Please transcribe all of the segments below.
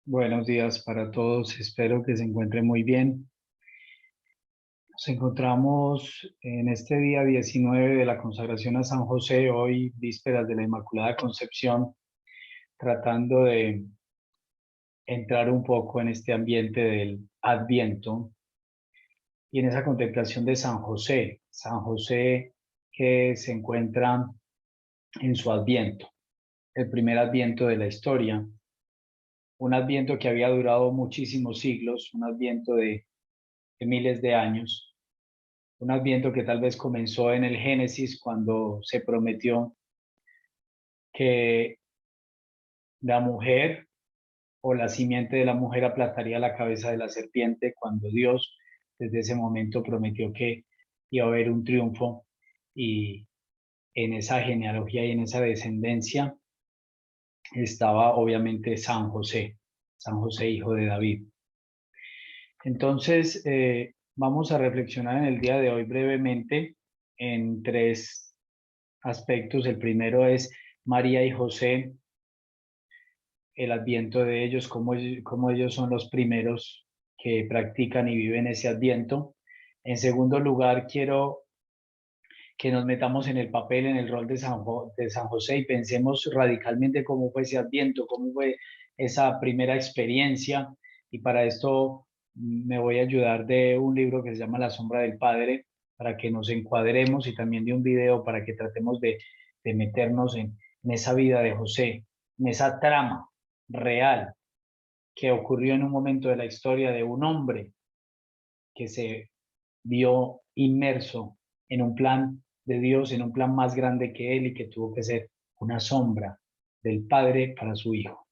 Buenos días para todos, espero que se encuentren muy bien. Nos encontramos en este día 19 de la consagración a San José, hoy vísperas de la Inmaculada Concepción, tratando de entrar un poco en este ambiente del Adviento y en esa contemplación de San José que se encuentra en su Adviento, el primer Adviento de la historia, un Adviento que había durado muchísimos siglos, un Adviento de miles de años. Un adviento que tal vez comenzó en el Génesis cuando se prometió que la mujer o la simiente de la mujer aplastaría la cabeza de la serpiente, cuando Dios desde ese momento prometió que iba a haber un triunfo, y en esa genealogía y en esa descendencia estaba obviamente San José hijo de David. Entonces, vamos a reflexionar en el día de hoy brevemente en tres aspectos. El primero es María y José, el adviento de ellos, cómo ellos son los primeros que practican y viven ese adviento. En segundo lugar, quiero que nos metamos en el papel, en el rol de San José, y pensemos radicalmente cómo fue ese adviento, cómo fue esa primera experiencia. Y para esto me voy a ayudar de un libro que se llama La sombra del Padre, para que nos encuadremos, y también de un video para que tratemos de meternos en esa vida de José, en esa trama real que ocurrió en un momento de la historia de un hombre que se vio inmerso en un plan de Dios, en un plan más grande que él, y que tuvo que ser una sombra del Padre para su Hijo.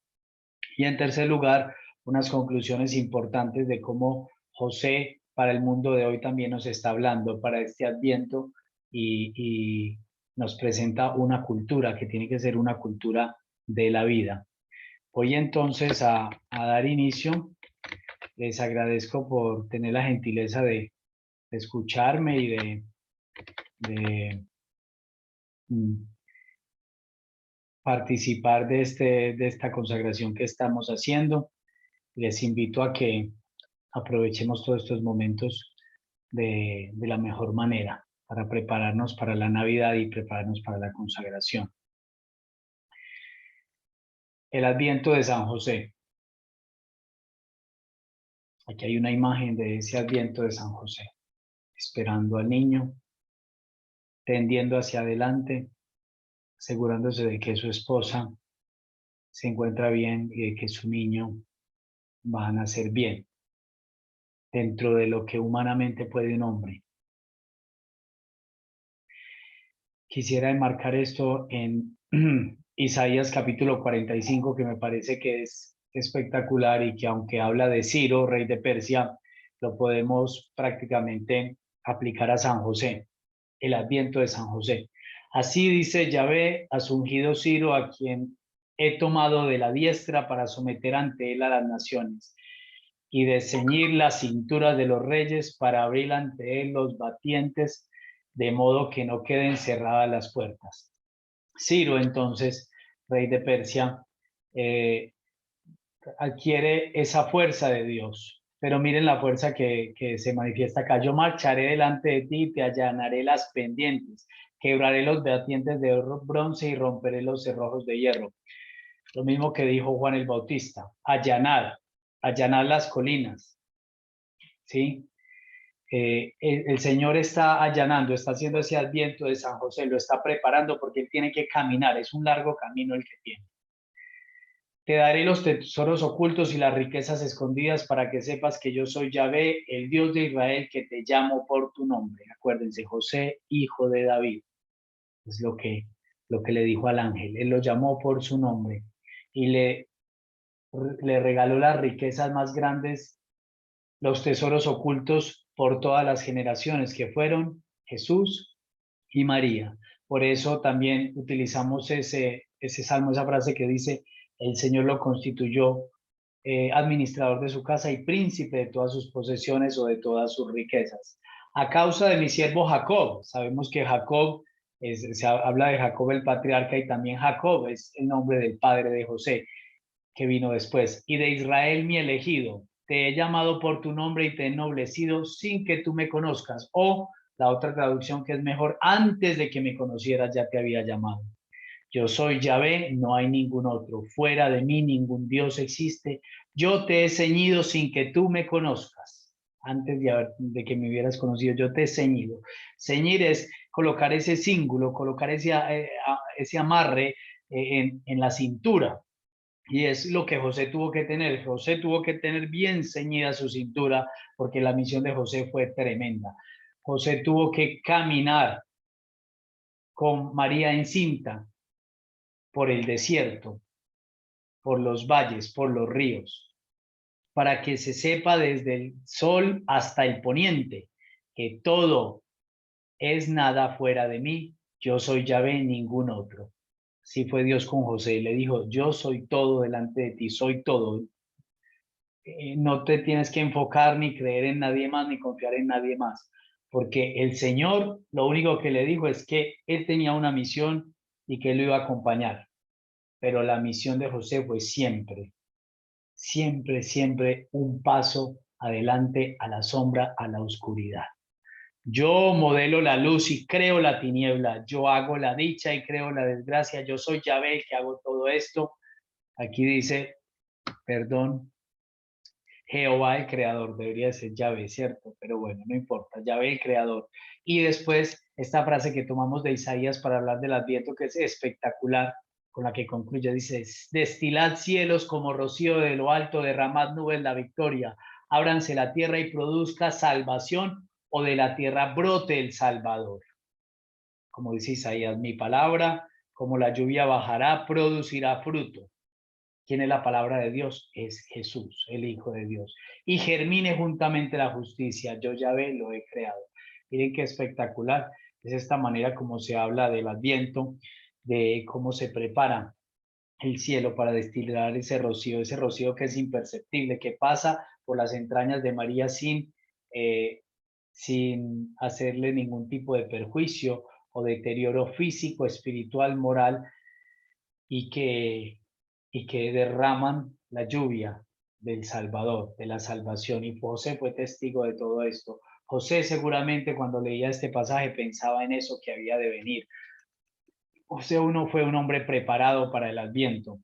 Y en tercer lugar, unas conclusiones importantes de cómo José para el mundo de hoy también nos está hablando para este Adviento, y nos presenta una cultura que tiene que ser una cultura de la vida. Voy entonces a dar inicio. Les agradezco por tener la gentileza de escucharme y de mm, participar de esta consagración que estamos haciendo. Les invito a que aprovechemos todos estos momentos de la mejor manera para prepararnos para la Navidad y prepararnos para la consagración. El Adviento de San José. Aquí hay una imagen de ese Adviento de San José, esperando al niño, tendiendo hacia adelante, asegurándose de que su esposa se encuentra bien y de que su niño va a nacer bien, dentro de lo que humanamente puede un hombre. Quisiera enmarcar esto en Isaías capítulo 45, que me parece que es espectacular, y que, aunque habla de Ciro, rey de Persia, lo podemos prácticamente aplicar a San José, el adviento de San José. Así dice Yahvé a su ungido Ciro, a quien he tomado de la diestra para someter ante él a las naciones, y de ceñir las cinturas de los reyes, para abrir ante él los batientes, de modo que no queden cerradas las puertas. Ciro, entonces, rey de Persia, eh, adquiere esa fuerza de Dios. Pero miren la fuerza que se manifiesta acá. Yo marcharé delante de ti y te allanaré las pendientes, quebraré los batientes de bronce y romperé los cerrojos de hierro. Lo mismo que dijo Juan el Bautista: allanar las colinas, ¿sí? El Señor está allanando, está haciendo ese adviento de San José, lo está preparando porque él tiene que caminar, es un largo camino el que tiene. Te daré los tesoros ocultos y las riquezas escondidas, para que sepas que yo soy Yahvé, el Dios de Israel, que te llamo por tu nombre. Acuérdense, José, hijo de David, es lo que le dijo al ángel. Él lo llamó por su nombre y le regaló las riquezas más grandes, los tesoros ocultos por todas las generaciones, que fueron Jesús y María. Por eso también utilizamos ese salmo, esa frase que dice: el Señor lo constituyó administrador de su casa y príncipe de todas sus posesiones o de todas sus riquezas. A causa de mi siervo Jacob. Sabemos que Jacob, se habla de Jacob el patriarca, y también Jacob es el nombre del padre de José. que vino después. Y de Israel mi elegido, te he llamado por tu nombre y te he ennoblecido sin que tú me conozcas. O la otra traducción que es mejor, antes de que me conocieras ya te había llamado. Yo soy Yahvé, no hay ningún otro. Fuera de mí ningún Dios existe. Yo te he ceñido sin que tú me conozcas. Antes de que me hubieras conocido, yo te he ceñido. Ceñir es colocar ese cíngulo, colocar ese amarre en la cintura. Y es lo que José tuvo que tener. José tuvo que tener bien ceñida su cintura porque la misión de José fue tremenda. José tuvo que caminar con María encinta por el desierto, por los valles, por los ríos, para que se sepa desde el sol hasta el poniente que todo es nada fuera de mí. Yo soy Yahvé, ningún otro. Así fue Dios con José. Le dijo, yo soy todo delante de ti, soy todo. No te tienes que enfocar ni creer en nadie más ni confiar en nadie más, porque el Señor lo único que le dijo es que él tenía una misión y que él lo iba a acompañar, pero la misión de José fue siempre, siempre, siempre un paso adelante a la sombra, a la oscuridad. Yo modelo la luz y creo la tiniebla, yo hago la dicha y creo la desgracia, yo soy Yahvé el que hago todo esto. Aquí dice, perdón, Jehová el creador, debería ser Yahvé, ¿cierto? Pero bueno, no importa, Yahvé el creador. Y después esta frase que tomamos de Isaías para hablar del Adviento, que es espectacular, con la que concluye, dice, destilad cielos como rocío de lo alto, derramad nubes la victoria, ábranse la tierra y produzca salvación, o de la tierra brote el Salvador. Como dice Isaías, mi palabra, como la lluvia bajará, producirá fruto. ¿Quién es la palabra de Dios? Es Jesús, el Hijo de Dios. Y germine juntamente la justicia. Yo Yahvé lo he creado. Miren qué espectacular. Es esta manera como se habla del Adviento, de cómo se prepara el cielo para destilar ese rocío que es imperceptible, que pasa por las entrañas de María eh, sin hacerle ningún tipo de perjuicio o deterioro físico, espiritual, moral, y que derraman la lluvia del Salvador, de la salvación. Y José fue testigo de todo esto. José seguramente cuando leía este pasaje pensaba en eso que había de venir. José uno fue un hombre preparado para el Adviento,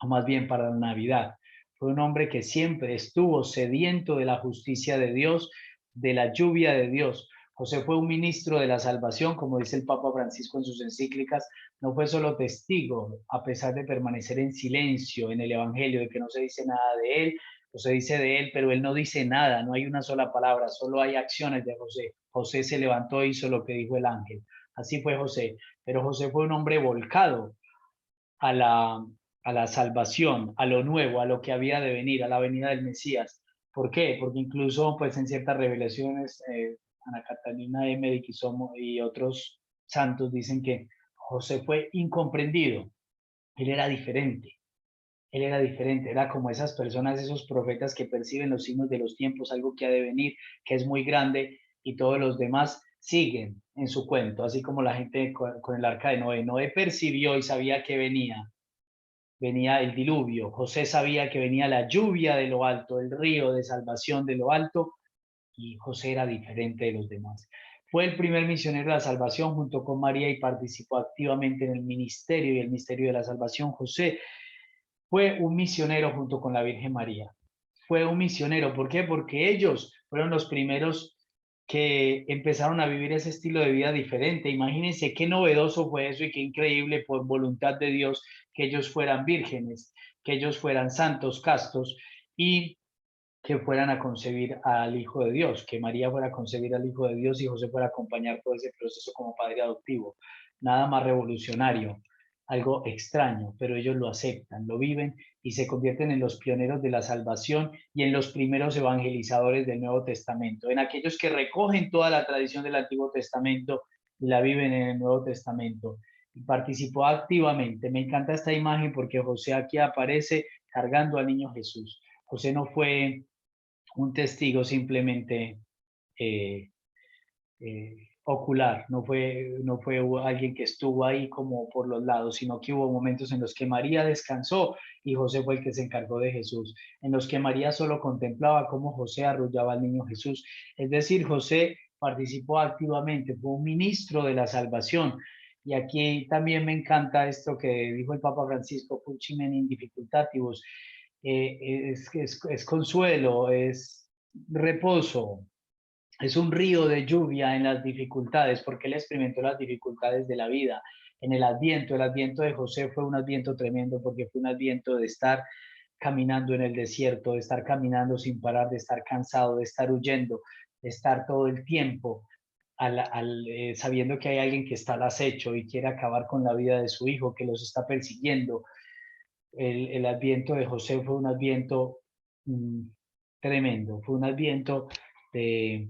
o más bien para la Navidad. Fue un hombre que siempre estuvo sediento de la justicia de Dios, de la lluvia de Dios. José fue un ministro de la salvación, como dice el Papa Francisco en sus encíclicas. No fue solo testigo, a pesar de permanecer en silencio en el Evangelio, de que no se dice nada de él, o se dice de él, pero él no dice nada, no hay una sola palabra, solo hay acciones de José. José se levantó e hizo lo que dijo el ángel. Así fue José, pero José fue un hombre volcado a la salvación, a lo nuevo, a lo que había de venir, a la venida del Mesías. ¿Por qué? Porque incluso pues en ciertas revelaciones, Ana Catalina Emmerich y otros santos dicen que José fue incomprendido, él era diferente. Él era diferente, era como esas personas, esos profetas que perciben los signos de los tiempos, algo que ha de venir, que es muy grande, y todos los demás siguen en su cuento, así como la gente con el arca de Noé. Noé percibió y sabía que venía el diluvio. José sabía que venía la lluvia de lo alto, el río de salvación de lo alto, y José era diferente de los demás. Fue el primer misionero de la salvación junto con María y participó activamente en el ministerio y el misterio de la salvación. José fue un misionero junto con la Virgen María. Fue un misionero. ¿Por qué? Porque ellos fueron los primeros que empezaron a vivir ese estilo de vida diferente. Imagínense qué novedoso fue eso y qué increíble por voluntad de Dios que ellos fueran vírgenes, que ellos fueran santos, castos y que fueran a concebir al Hijo de Dios, que María fuera a concebir al Hijo de Dios y José fuera a acompañar todo ese proceso como padre adoptivo. Nada más revolucionario, algo extraño, pero ellos lo aceptan, lo viven y se convierten en los pioneros de la salvación y en los primeros evangelizadores del Nuevo Testamento, en aquellos que recogen toda la tradición del Antiguo Testamento y la viven en el Nuevo Testamento. Y participó activamente. Me encanta esta imagen porque José aquí aparece cargando al niño Jesús. José no fue un testigo simplemente eh, ocular, no fue alguien que estuvo ahí como por los lados, sino que hubo momentos en los que María descansó y José fue el que se encargó de Jesús, en los que María solo contemplaba cómo José arrullaba al niño Jesús. Es decir, José participó activamente, fue un ministro de la salvación. Y aquí también me encanta esto que dijo el Papa Francisco, Pulcimen in dificultatibus, es consuelo, es reposo, es un río de lluvia en las dificultades, porque él experimentó las dificultades de la vida. En el adviento de José fue un adviento tremendo, porque fue un adviento de estar caminando en el desierto, de estar caminando sin parar, de estar cansado, de estar huyendo, de estar todo el tiempo sabiendo que hay alguien que está al acecho y quiere acabar con la vida de su hijo, que los está persiguiendo. El adviento de José fue un adviento mm, tremendo, fue un adviento de,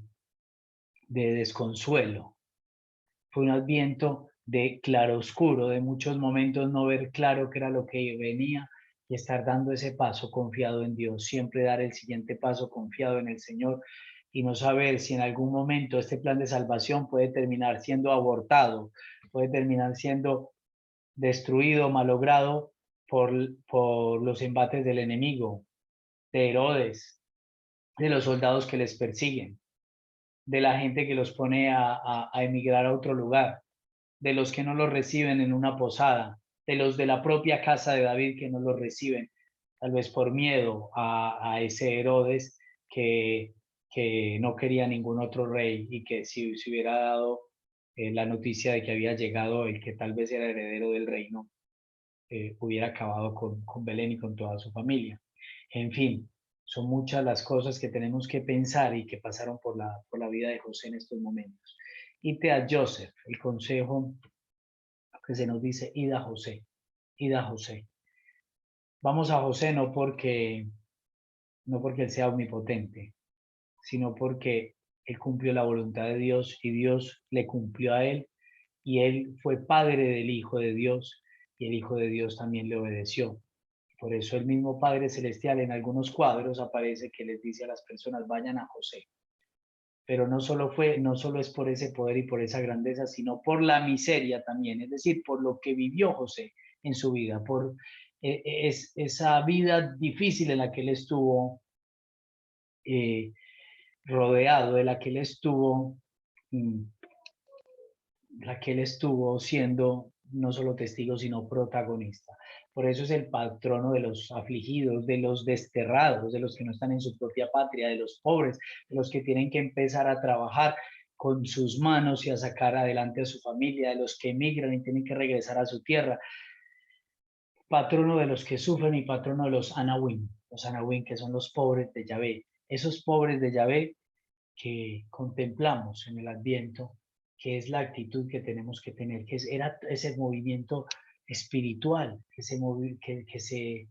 de desconsuelo, fue un adviento de claroscuro, de muchos momentos no ver claro qué era lo que venía y estar dando ese paso confiado en Dios, siempre dar el siguiente paso confiado en el Señor y no saber si en algún momento este plan de salvación puede terminar siendo abortado, puede terminar siendo destruido, malogrado por los embates del enemigo, de Herodes, de los soldados que les persiguen, de la gente que los pone a emigrar a otro lugar, de los que no los reciben en una posada, de los de la propia casa de David que no los reciben, tal vez por miedo a ese Herodes que, que no quería ningún otro rey y que si se hubiera dado la noticia de que había llegado el que tal vez era heredero del reino, hubiera acabado con Belén y con toda su familia. En fin, son muchas las cosas que tenemos que pensar y que pasaron por la vida de José en estos momentos. Ite a Joseph, el consejo que se nos dice, id a José, id a José. Vamos a José no porque él sea omnipotente, sino porque él cumplió la voluntad de Dios y Dios le cumplió a él y él fue padre del Hijo de Dios y el Hijo de Dios también le obedeció. Por eso el mismo Padre Celestial en algunos cuadros aparece que les dice a las personas, vayan a José. Pero no solo es por ese poder y por esa grandeza, sino por la miseria también, es decir, por lo que vivió José en su vida, por esa vida difícil en la que él estuvo eh, rodeado, de mm, la que él estuvo siendo no solo testigo, sino protagonista. Por eso es el patrono de los afligidos, de los desterrados, de los que no están en su propia patria, de los pobres, de los que tienen que empezar a trabajar con sus manos y a sacar adelante a su familia, de los que emigran y tienen que regresar a su tierra. Patrono de los que sufren y patrono de los Anawim, que son los pobres de Yahvé. Esos pobres de Yahvé que contemplamos en el Adviento, que es la actitud que tenemos que tener, era ese movimiento espiritual que se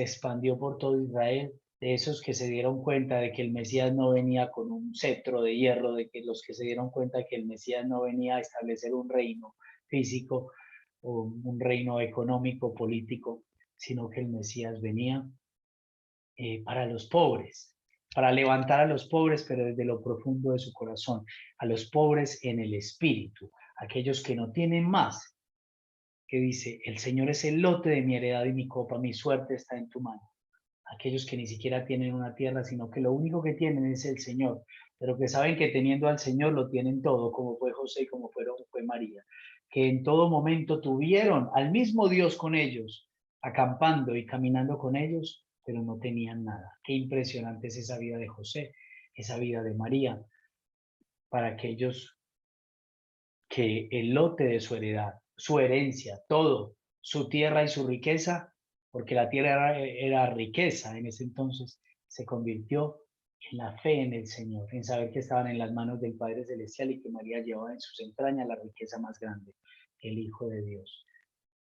expandió por todo Israel, de esos que se dieron cuenta de que el Mesías no venía con un cetro de hierro, de que los que se dieron cuenta de que el Mesías no venía a establecer un reino físico o un reino económico, político, sino que el Mesías venía para los pobres, para levantar a los pobres, pero desde lo profundo de su corazón, a los pobres en el espíritu, aquellos que no tienen más, que dice, el Señor es el lote de mi heredad y mi copa, mi suerte está en tu mano. Aquellos que ni siquiera tienen una tierra, sino que lo único que tienen es el Señor, pero que saben que teniendo al Señor lo tienen todo, como fue José y como fue María, que en todo momento tuvieron al mismo Dios con ellos, acampando y caminando con ellos, pero no tenían nada. Qué impresionante es esa vida de José, esa vida de María, para aquellos que el lote de su heredad, su herencia, todo, su tierra y su riqueza, porque la tierra era riqueza en ese entonces, se convirtió en la fe en el Señor, en saber que estaban en las manos del Padre Celestial y que María llevaba en sus entrañas la riqueza más grande, el Hijo de Dios.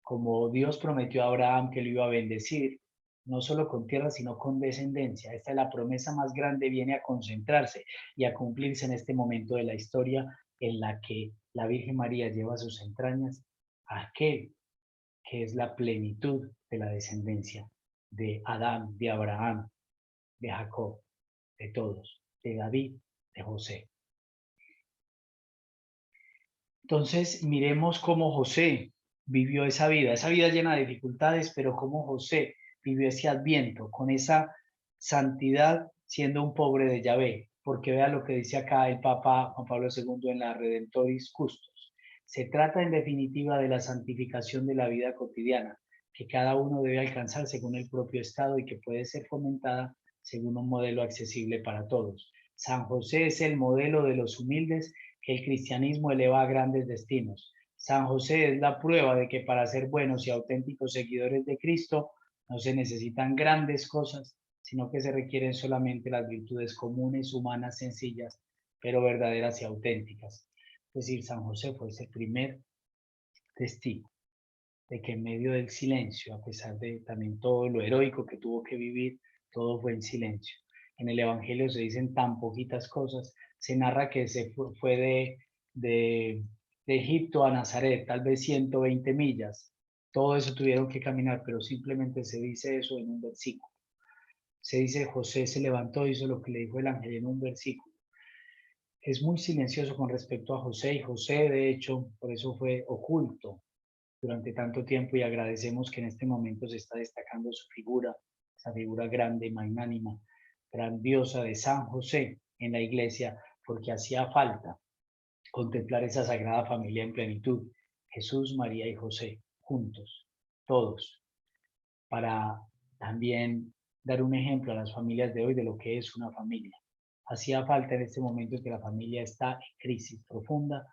Como Dios prometió a Abraham que lo iba a bendecir, no solo con tierra, sino con descendencia. Esta es la promesa más grande, viene a concentrarse y a cumplirse en este momento de la historia en la que la Virgen María lleva a sus entrañas a aquel que es la plenitud de la descendencia de Adán, de Abraham, de Jacob, de todos, de David, de José. Entonces, miremos cómo José vivió esa vida llena de dificultades, pero cómo José vivió ese adviento con esa santidad siendo un pobre de Yahvé, porque vea lo que dice acá el Papa Juan Pablo II en la Redentoris Custos. Se trata en definitiva de la santificación de la vida cotidiana, que cada uno debe alcanzar según el propio estado y que puede ser fomentada según un modelo accesible para todos. San José es el modelo de los humildes que el cristianismo eleva a grandes destinos. San José es la prueba de que para ser buenos y auténticos seguidores de Cristo no se necesitan grandes cosas, sino que se requieren solamente las virtudes comunes, humanas, sencillas, pero verdaderas y auténticas. Es decir, San José fue ese primer testigo de que en medio del silencio, a pesar de también todo lo heroico que tuvo que vivir, todo fue en silencio. En el Evangelio se dicen tan poquitas cosas, se narra que se fue de, de Egipto a Nazaret, tal vez 120 millas, todo eso tuvieron que caminar, pero simplemente se dice eso en un versículo. Se dice José se levantó, hizo lo que le dijo el ángel en un versículo. Es muy silencioso con respecto a José y José, de hecho, por eso fue oculto durante tanto tiempo y agradecemos que en este momento se está destacando su figura, esa figura grande, magnánima, grandiosa de San José en la iglesia, porque hacía falta contemplar esa sagrada familia en plenitud, Jesús, María y José, juntos, todos, para también dar un ejemplo a las familias de hoy de lo que es una familia. Hacía falta en este momento que la familia está en crisis profunda,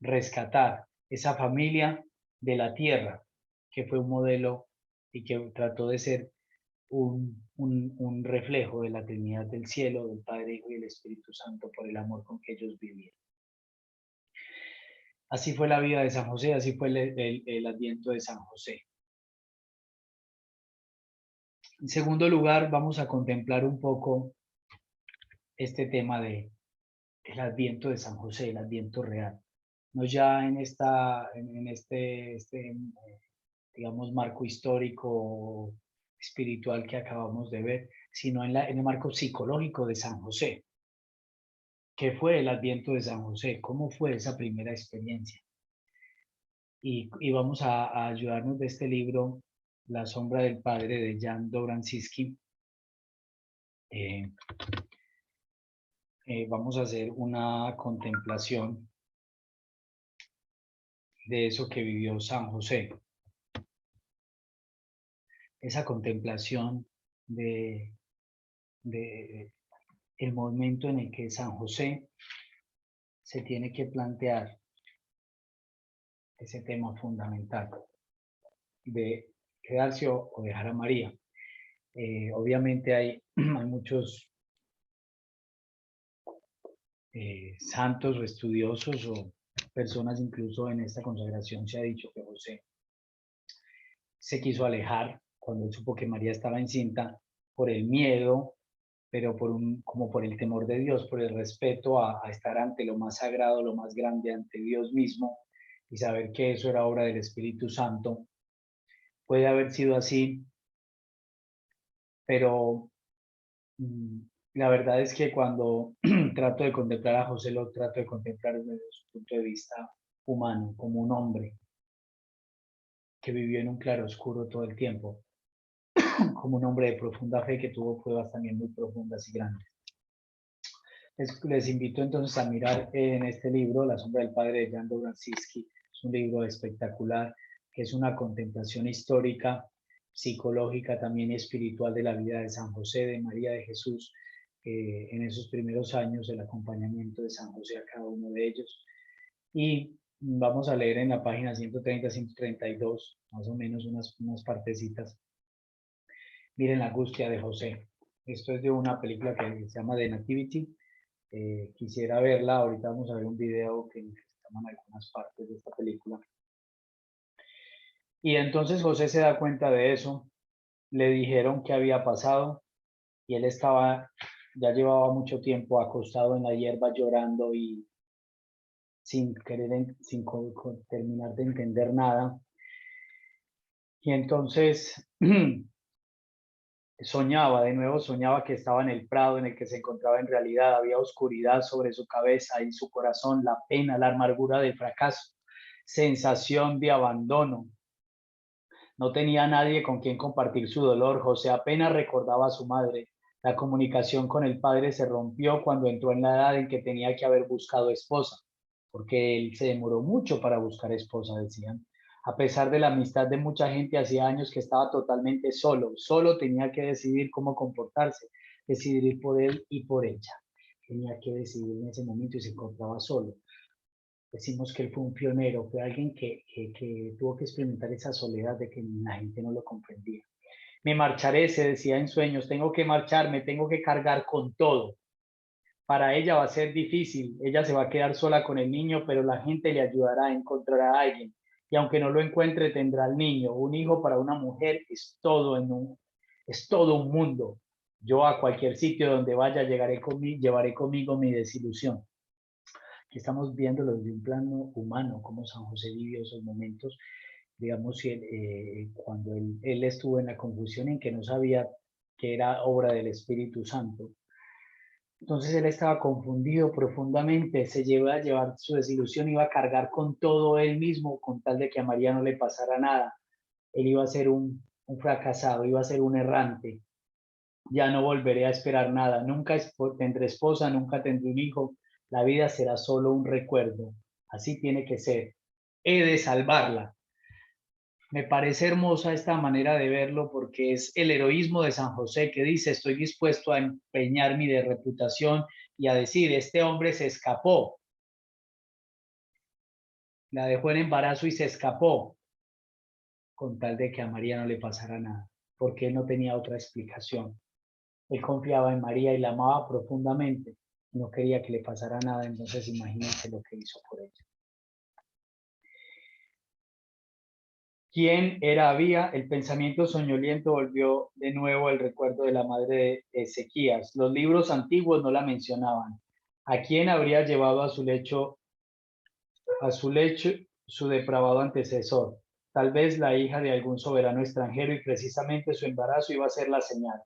rescatar esa familia de la tierra, que fue un modelo y que trató de ser un reflejo de la Trinidad del cielo, del Padre, Hijo y el Espíritu Santo por el amor con que ellos vivieron. Así fue la vida de San José, así fue el adviento de San José. En segundo lugar, vamos a contemplar un poco este tema de el adviento de San José, el adviento real. No ya en este digamos, marco histórico espiritual que acabamos de ver, sino en el marco psicológico de San José. ¿Qué fue el adviento de San José? ¿Cómo fue esa primera experiencia? Y vamos a ayudarnos de este libro, La sombra del padre, de Jan Dobranczycki. Eh, vamos a hacer una contemplación de eso que vivió San José. Esa contemplación de el momento en el que San José se tiene que plantear ese tema fundamental de quedarse o dejar a María. Obviamente hay muchos santos o estudiosos o personas incluso en esta consagración se ha dicho que José se quiso alejar cuando supo que María estaba encinta por el miedo, pero como por el temor de Dios, por el respeto a estar ante lo más sagrado, lo más grande, ante Dios mismo, y saber que eso era obra del Espíritu Santo. Puede haber sido así, pero la verdad es que cuando trato de contemplar a José, lo trato de contemplar desde su punto de vista humano, como un hombre que vivió en un claroscuro todo el tiempo, como un hombre de profunda fe que tuvo pruebas también muy profundas y grandes. Les invito entonces a mirar en este libro, La sombra del padre de Jan Dobranczycki. Es un libro espectacular, que es una contemplación histórica, psicológica, también espiritual de la vida de San José, de María de Jesús, en esos primeros años, el acompañamiento de San José a cada uno de ellos. Y vamos a leer en la página 130, 132, más o menos unas partecitas. Miren la angustia de José. Esto es de una película que se llama The Nativity. Quisiera verla, ahorita vamos a ver un video que toman algunas partes de esta película. Y entonces José se da cuenta de eso, le dijeron qué había pasado y él ya llevaba mucho tiempo acostado en la hierba llorando y sin terminar de entender nada. Y entonces soñaba, de nuevo soñaba que estaba en el prado en el que se encontraba en realidad. Había oscuridad sobre su cabeza y su corazón, la pena, la amargura del fracaso, sensación de abandono. No tenía nadie con quien compartir su dolor. José apenas recordaba a su madre. La comunicación con el padre se rompió cuando entró en la edad en que tenía que haber buscado esposa, porque él se demoró mucho para buscar esposa, decían. A pesar de la amistad de mucha gente, hacía años que estaba totalmente solo. Solo tenía que decidir cómo comportarse, decidir por él y por ella. Tenía que decidir en ese momento y se encontraba solo. Decimos que él fue un pionero, fue alguien que tuvo que experimentar esa soledad de que la gente no lo comprendía. Me marcharé, se decía en sueños, tengo que marcharme, tengo que cargar con todo. Para ella va a ser difícil, ella se va a quedar sola con el niño, pero la gente le ayudará a encontrar a alguien. Y aunque no lo encuentre, tendrá al niño. Un hijo para una mujer es todo un mundo. Yo a cualquier sitio donde vaya llevaré conmigo mi desilusión. Aquí estamos viéndolo desde un plano humano, cómo San José vivió esos momentos, digamos, cuando él estuvo en la confusión en que no sabía que era obra del Espíritu Santo. Entonces él estaba confundido profundamente, se lleva a llevar su desilusión, iba a cargar con todo él mismo, con tal de que a María no le pasara nada. Él iba a ser un fracasado, iba a ser un errante. Ya no volveré a esperar nada, nunca tendré esposa, nunca tendré un hijo, la vida será solo un recuerdo, así tiene que ser. He de salvarla. Me parece hermosa esta manera de verlo porque es el heroísmo de San José que dice, estoy dispuesto a empeñar mi reputación y a decir, este hombre se escapó, la dejó en embarazo y se escapó con tal de que a María no le pasara nada, porque él no tenía otra explicación. Él confiaba en María y la amaba profundamente. No quería que le pasara nada, entonces imagínense lo que hizo por ella. ¿Quién era Abía? El pensamiento soñoliento volvió de nuevo el recuerdo de la madre de Ezequías. Los libros antiguos no la mencionaban. ¿A quién habría llevado a su lecho su depravado antecesor? Tal vez la hija de algún soberano extranjero y precisamente su embarazo iba a ser la señal.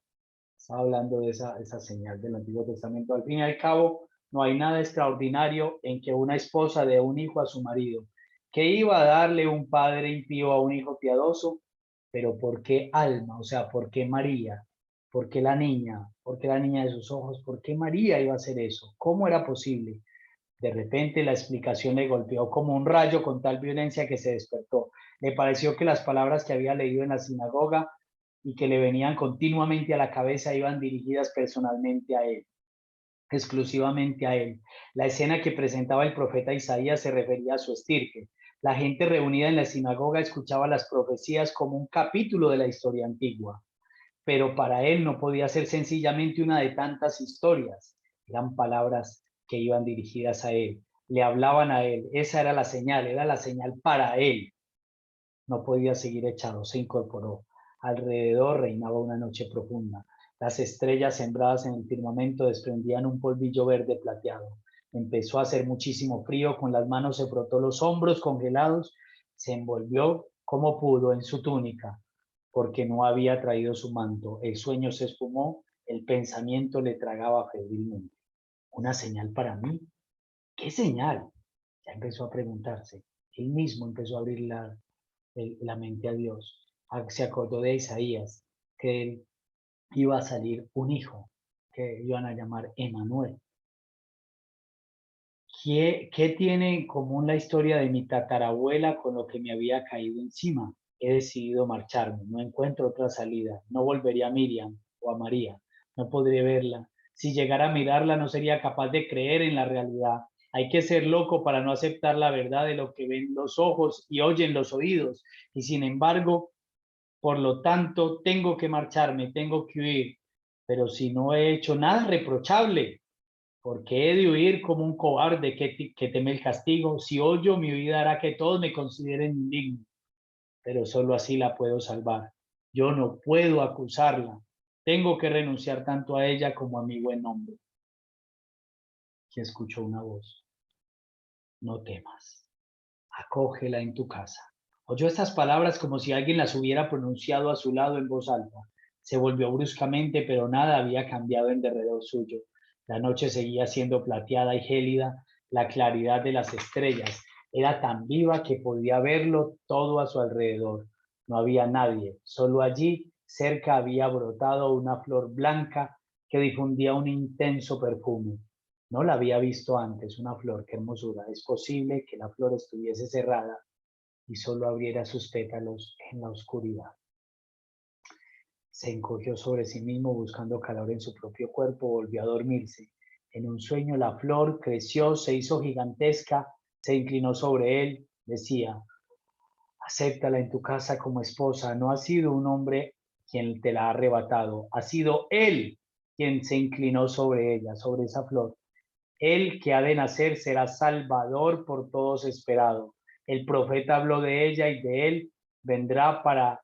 Estaba hablando de esa señal del Antiguo Testamento. Al fin y al cabo, no hay nada extraordinario en que una esposa dé un hijo a su marido. ¿Qué iba a darle un padre impío a un hijo piadoso? Pero ¿por qué Alma? O sea, ¿por qué María? ¿Por qué la niña? ¿Por qué la niña de sus ojos? ¿Por qué María iba a hacer eso? ¿Cómo era posible? De repente la explicación le golpeó como un rayo con tal violencia que se despertó. Le pareció que las palabras que había leído en la sinagoga y que le venían continuamente a la cabeza iban dirigidas personalmente a él, exclusivamente a él. La escena que presentaba el profeta Isaías se refería a su estirpe. La gente reunida en la sinagoga escuchaba las profecías como un capítulo de la historia antigua, pero para él no podía ser sencillamente una de tantas historias. Eran palabras que iban dirigidas a él, le hablaban a él. Esa era la señal para él. No podía seguir echado, se incorporó. Alrededor reinaba una noche profunda. Las estrellas sembradas en el firmamento desprendían un polvillo verde plateado. Empezó a hacer muchísimo frío, con las manos se frotó los hombros congelados, se envolvió como pudo en su túnica, porque no había traído su manto. El sueño se esfumó, el pensamiento le tragaba febrilmente. ¿Una señal para mí? ¿Qué señal? Ya empezó a preguntarse. Él mismo empezó a abrir la mente a Dios. Se acordó de Isaías, que él iba a salir un hijo, que iban a llamar Emanuel. ¿Qué tiene en común la historia de mi tatarabuela con lo que me había caído encima? He decidido marcharme, no encuentro otra salida, no volvería a Miriam o a María, no podré verla. Si llegara a mirarla no sería capaz de creer en la realidad. Hay que ser loco para no aceptar la verdad de lo que ven los ojos y oyen los oídos. Y sin embargo, por lo tanto, tengo que marcharme, tengo que huir. Pero si no he hecho nada reprochable, ¿por qué he de huir como un cobarde que teme el castigo? Si oyo, mi vida hará que todos me consideren indigno, pero solo así la puedo salvar. Yo no puedo acusarla. Tengo que renunciar tanto a ella como a mi buen nombre. Y escuchó una voz. No temas. Acógela en tu casa. Oyó estas palabras como si alguien las hubiera pronunciado a su lado en voz alta. Se volvió bruscamente, pero nada había cambiado en derredor suyo. La noche seguía siendo plateada y gélida, la claridad de las estrellas era tan viva que podía verlo todo a su alrededor. No había nadie, solo allí cerca había brotado una flor blanca que difundía un intenso perfume. No la había visto antes, una flor, qué hermosura. Es posible que la flor estuviese cerrada y solo abriera sus pétalos en la oscuridad. Se encogió sobre sí mismo buscando calor en su propio cuerpo, volvió a dormirse. En un sueño la flor creció, se hizo gigantesca, se inclinó sobre él, decía, acéptala en tu casa como esposa, no ha sido un hombre quien te la ha arrebatado, ha sido él quien se inclinó sobre ella, sobre esa flor. Él que ha de nacer será salvador por todos esperado. El profeta habló de ella y de él vendrá para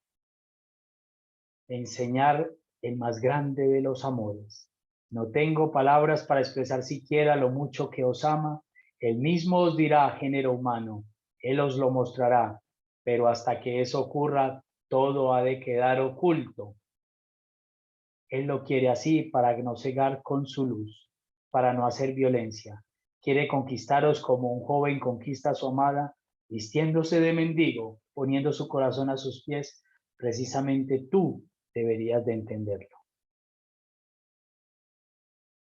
enseñar el más grande de los amores. No tengo palabras para expresar siquiera lo mucho que os ama. Él mismo os dirá, género humano, Él os lo mostrará, pero hasta que eso ocurra, todo ha de quedar oculto. Él lo quiere así para no cegar con su luz, para no hacer violencia. Quiere conquistaros como un joven conquista a su amada, vistiéndose de mendigo, poniendo su corazón a sus pies. Precisamente tú deberías de entenderlo.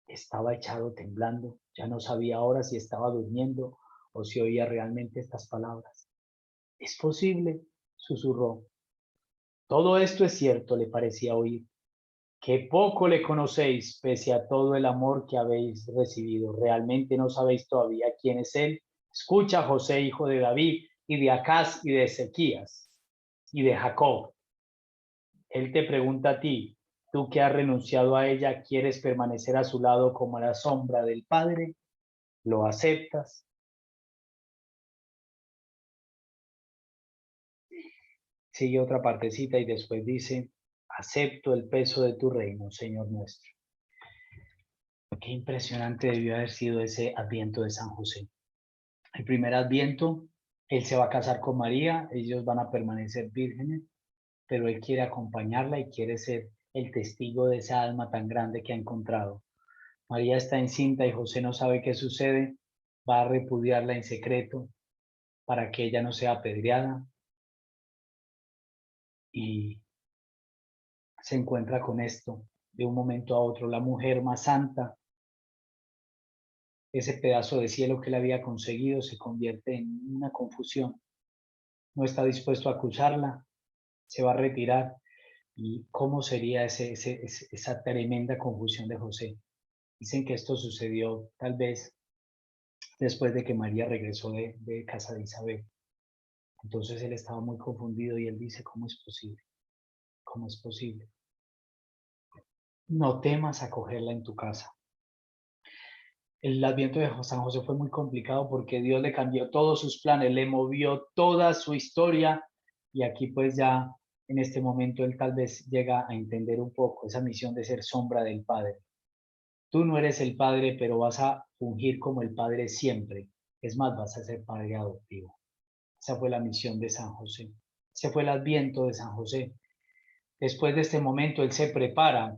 Estaba echado temblando, ya no sabía ahora si estaba durmiendo o si oía realmente estas palabras. ¿Es posible?, susurró. Todo esto es cierto, le parecía oír. Que poco le conocéis, pese a todo el amor que habéis recibido. Realmente no sabéis todavía quién es él. Escucha, José, hijo de David, y de Acaz, y de Ezequías, y de Jacob. Él te pregunta a ti, tú que has renunciado a ella, ¿quieres permanecer a su lado como a la sombra del Padre? ¿Lo aceptas? Sigue otra partecita y después dice, acepto el peso de tu reino, Señor nuestro. Qué impresionante debió haber sido ese adviento de San José. El primer adviento, él se va a casar con María, ellos van a permanecer vírgenes, pero él quiere acompañarla y quiere ser el testigo de esa alma tan grande que ha encontrado. María está encinta y José no sabe qué sucede, va a repudiarla en secreto para que ella no sea apedreada y se encuentra con esto de un momento a otro. La mujer más santa, ese pedazo de cielo que él había conseguido, se convierte en una confusión. No está dispuesto a acusarla, se va a retirar. ¿Y cómo sería esa tremenda confusión de José? Dicen que esto sucedió tal vez después de que María regresó de casa de Isabel. Entonces él estaba muy confundido y él dice, ¿cómo es posible? ¿Cómo es posible? No temas acogerla en tu casa. El adviento de San José fue muy complicado porque Dios le cambió todos sus planes, le movió toda su historia y aquí pues ya en este momento él tal vez llega a entender un poco esa misión de ser sombra del Padre. Tú no eres el padre, pero vas a fungir como el padre siempre. Es más, vas a ser padre adoptivo. Esa fue la misión de San José. Ese fue el adviento de San José. Después de este momento, él se prepara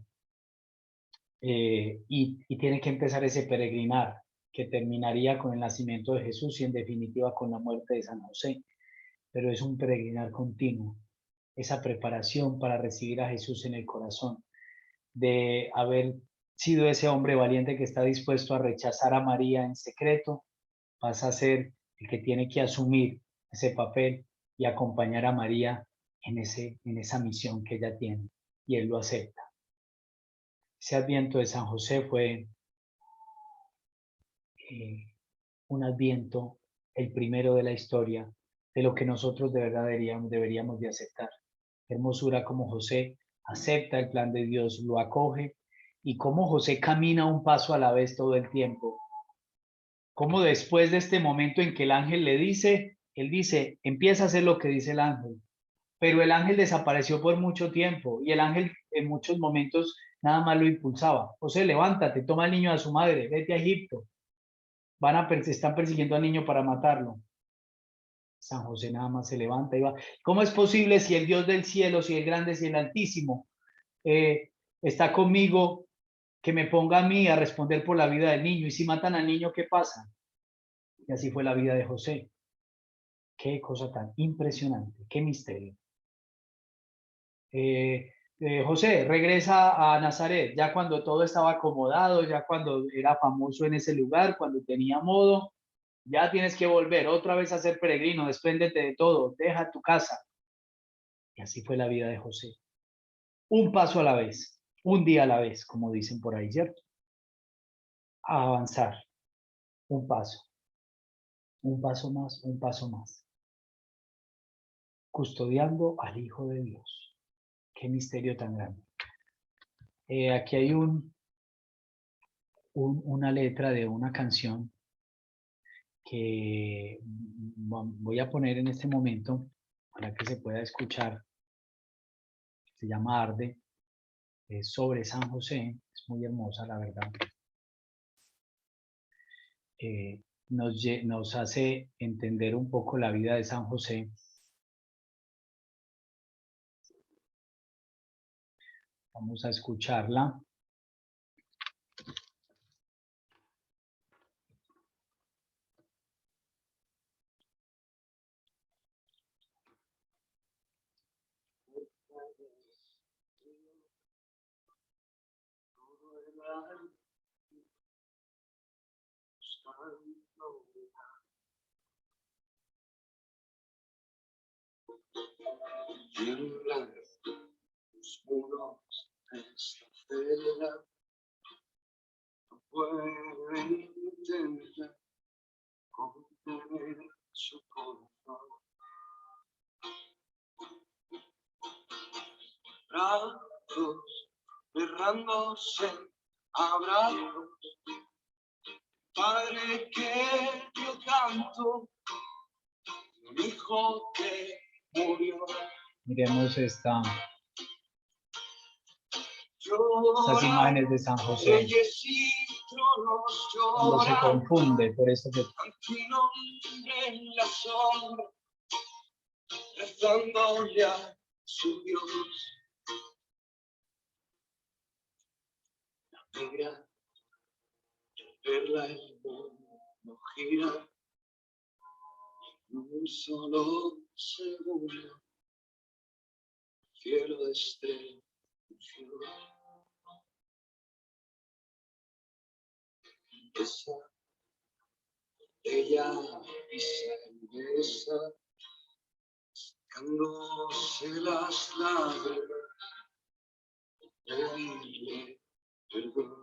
y tiene que empezar ese peregrinar que terminaría con el nacimiento de Jesús y en definitiva con la muerte de San José. Pero es un peregrinar continuo, esa preparación para recibir a Jesús en el corazón, de haber sido ese hombre valiente que está dispuesto a rechazar a María en secreto, pasa a ser el que tiene que asumir ese papel y acompañar a María en esa misión que ella tiene, y él lo acepta. Ese adviento de San José fue un adviento, el primero de la historia, de lo que nosotros de verdad deberíamos de aceptar. Qué hermosura como José acepta el plan de Dios, lo acoge, y cómo José camina un paso a la vez todo el tiempo. Cómo después de este momento en que el ángel le dice, él dice, empieza a hacer lo que dice el ángel. Pero el ángel desapareció por mucho tiempo y el ángel en muchos momentos nada más lo impulsaba. José, levántate, toma al niño a su madre, vete a Egipto. Están persiguiendo al niño para matarlo. San José nada más se levanta y va. ¿Cómo es posible si el Dios del cielo, si el grande, si el altísimo está conmigo, que me ponga a mí a responder por la vida del niño. Y si matan al niño, ¿qué pasa? Y así fue la vida de José. Qué cosa tan impresionante, qué misterio. José regresa a Nazaret, ya cuando todo estaba acomodado, ya cuando era famoso en ese lugar, cuando tenía modo, ya tienes que volver otra vez a ser peregrino, despréndete de todo, deja tu casa. Y así fue la vida de José. Un paso a la vez, un día a la vez, como dicen por ahí, ¿cierto? A avanzar, un paso más, un paso más, custodiando al Hijo de Dios. Qué misterio tan grande. Aquí hay una letra de una canción que voy a poner en este momento para que se pueda escuchar. Se llama Arde, es sobre San José, es muy hermosa la verdad. Nos hace entender un poco la vida de San José. Vamos a escucharla. Los muros de esta celda no pueden intentar contener su corazón. Brazos cerrándose, abrazos. Padre que dio tanto, un hijo que murió. Miremos estas imágenes de San José. Cuando se confunde, por eso que... En la sombra, rezándole a su Dios. La negra, verla el mundo gira, un solo segundo, cielo de estrellación. Esa ella pisa en mesa, secándose las lágrimas, pedirle perdón.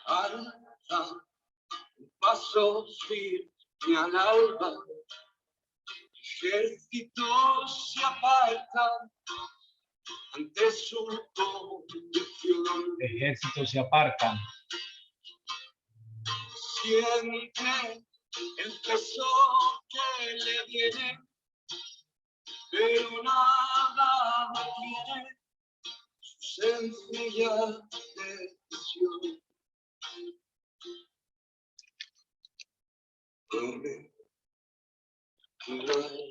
Alza un paso firme al alba, ejércitos se apartan ante su condición. Ejércitos se apartan. Siente el peso que le viene, pero nada detiene su sencilla decisión. Duerme, duerme,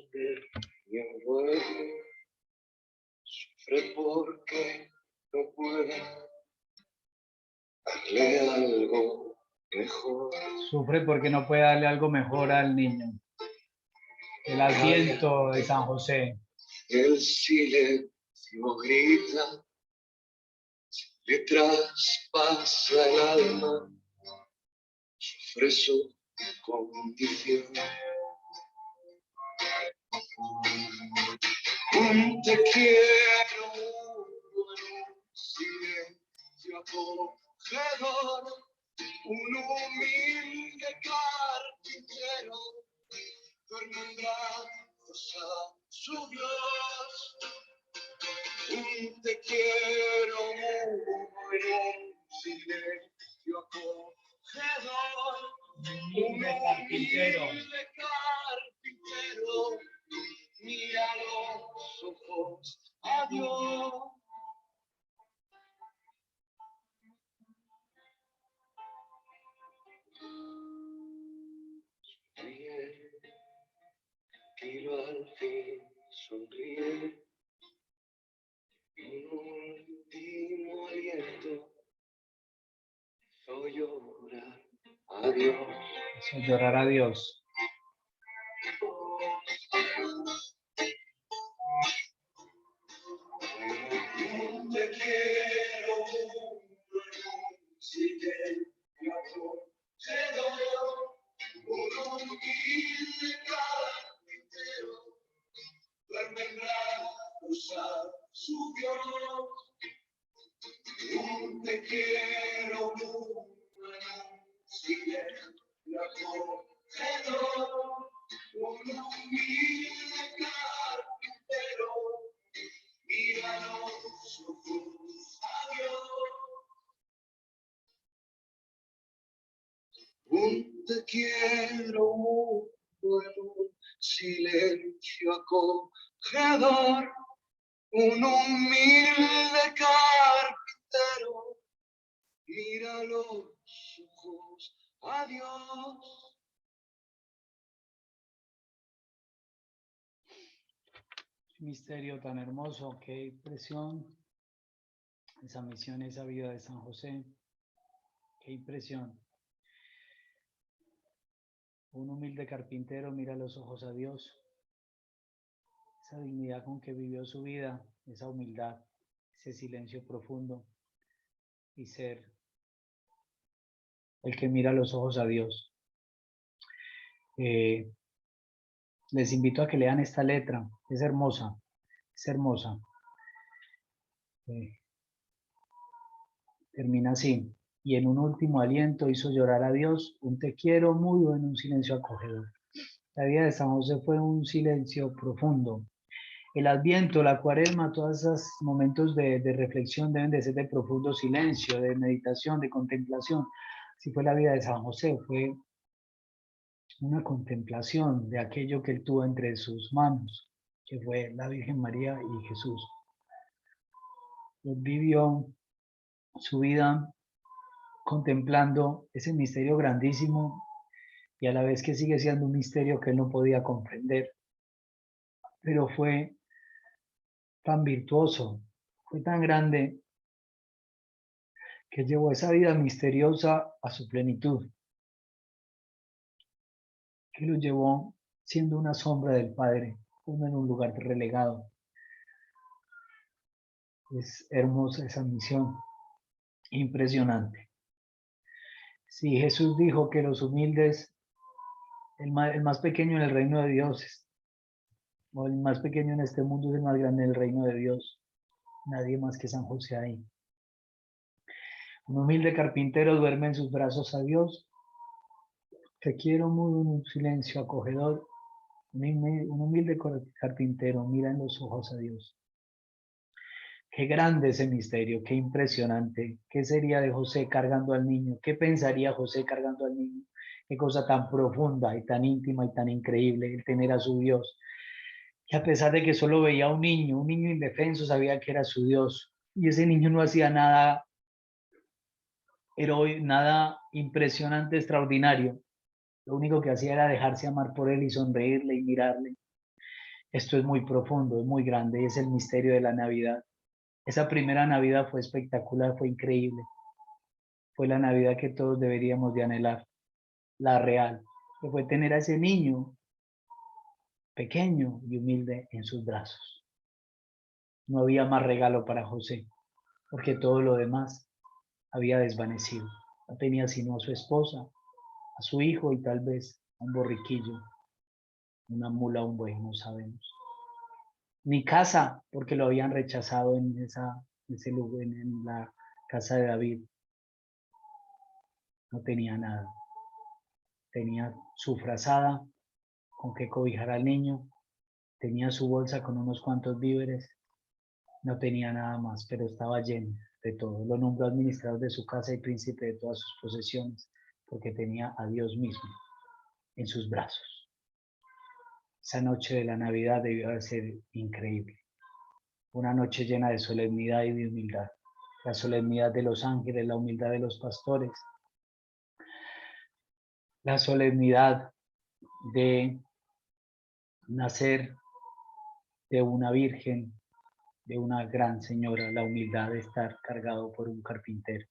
y duerme, sufre porque no puede darle algo mejor. Sufre porque no puede darle algo mejor al niño. El Adviento de San José. El silencio grita, le traspasa el alma, sufre su condición. Un te quiero en un silencio acogedor, un humilde carpintero duerme en brazos a su Dios. Un te quiero en un silencio acogedor, un humilde carpintero mira los ojos a Dios. Sonríe, tiro al fin, sonríe, Hizo llorar a Dios. Te quiero un silencio acogedor, un humilde carpintero, duerme en brazos a su Dios. Te quiero un silencio acogedor, un humilde carpintero, mira los ojos a Dios. Te quiero un silencio acogedor, un humilde carpintero, mira los ojos a Dios. Misterio tan hermoso, qué impresión, esa misión, esa vida de San José, qué impresión. Un humilde carpintero mira los ojos a Dios, esa dignidad con que vivió su vida, esa humildad, ese silencio profundo y ser el que mira los ojos a Dios. Les invito a que lean esta letra, es hermosa, es hermosa. Termina así: y en un último aliento hizo llorar a Dios, un te quiero mudo en un silencio acogedor. La vida de San José fue un silencio profundo. El Adviento, la Cuaresma, todos esos momentos de reflexión deben de ser de profundo silencio, de meditación, de contemplación. Así fue la vida de San José, fue una contemplación de aquello que él tuvo entre sus manos, que fue la Virgen María y Jesús. Él vivió su vida contemplando ese misterio grandísimo y a la vez que sigue siendo un misterio que él no podía comprender, pero fue tan virtuoso, fue tan grande, que llevó esa vida misteriosa a su plenitud, que lo llevó siendo una sombra del Padre, uno en un lugar relegado. Es hermosa esa misión, impresionante. Si Jesús dijo que los humildes, el más pequeño en el reino de Dios, o el más pequeño en este mundo es el más grande en el reino de Dios, nadie más que San José ahí. Un humilde carpintero duerme en sus brazos a Dios. Te quiero mudo en un silencio acogedor. Un humilde carpintero mira en los ojos a Dios. Qué grande ese misterio, qué impresionante. ¿Qué sería de José cargando al niño? ¿Qué pensaría José cargando al niño? Qué cosa tan profunda y tan íntima y tan increíble el tener a su Dios. Que a pesar de que solo veía a un niño indefenso, sabía que era su Dios. Y ese niño no hacía nada heroico, nada impresionante, extraordinario. Lo único que hacía era dejarse amar por él y sonreírle y mirarle. Esto es muy profundo, es muy grande, es el misterio de la Navidad. Esa primera Navidad fue espectacular, fue increíble. Fue la Navidad que todos deberíamos de anhelar, la real, que fue tener a ese niño pequeño y humilde en sus brazos. No había más regalo para José, porque todo lo demás había desvanecido. No tenía sino a su esposa, a su hijo y tal vez a un borriquillo, una mula, un buey, no sabemos. Ni casa, porque lo habían rechazado en ese lugar, en la casa de David. No tenía nada. Tenía su frazada con que cobijar al niño, tenía su bolsa con unos cuantos víveres, no tenía nada más, pero estaba lleno de todo. Lo nombró administrador de su casa y príncipe de todas sus posesiones, porque tenía a Dios mismo en sus brazos. Esa noche de la Navidad debió de ser increíble. Una noche llena de solemnidad y de humildad. La solemnidad de los ángeles, la humildad de los pastores, la solemnidad de nacer de una virgen, de una gran señora, la humildad de estar cargado por un carpintero,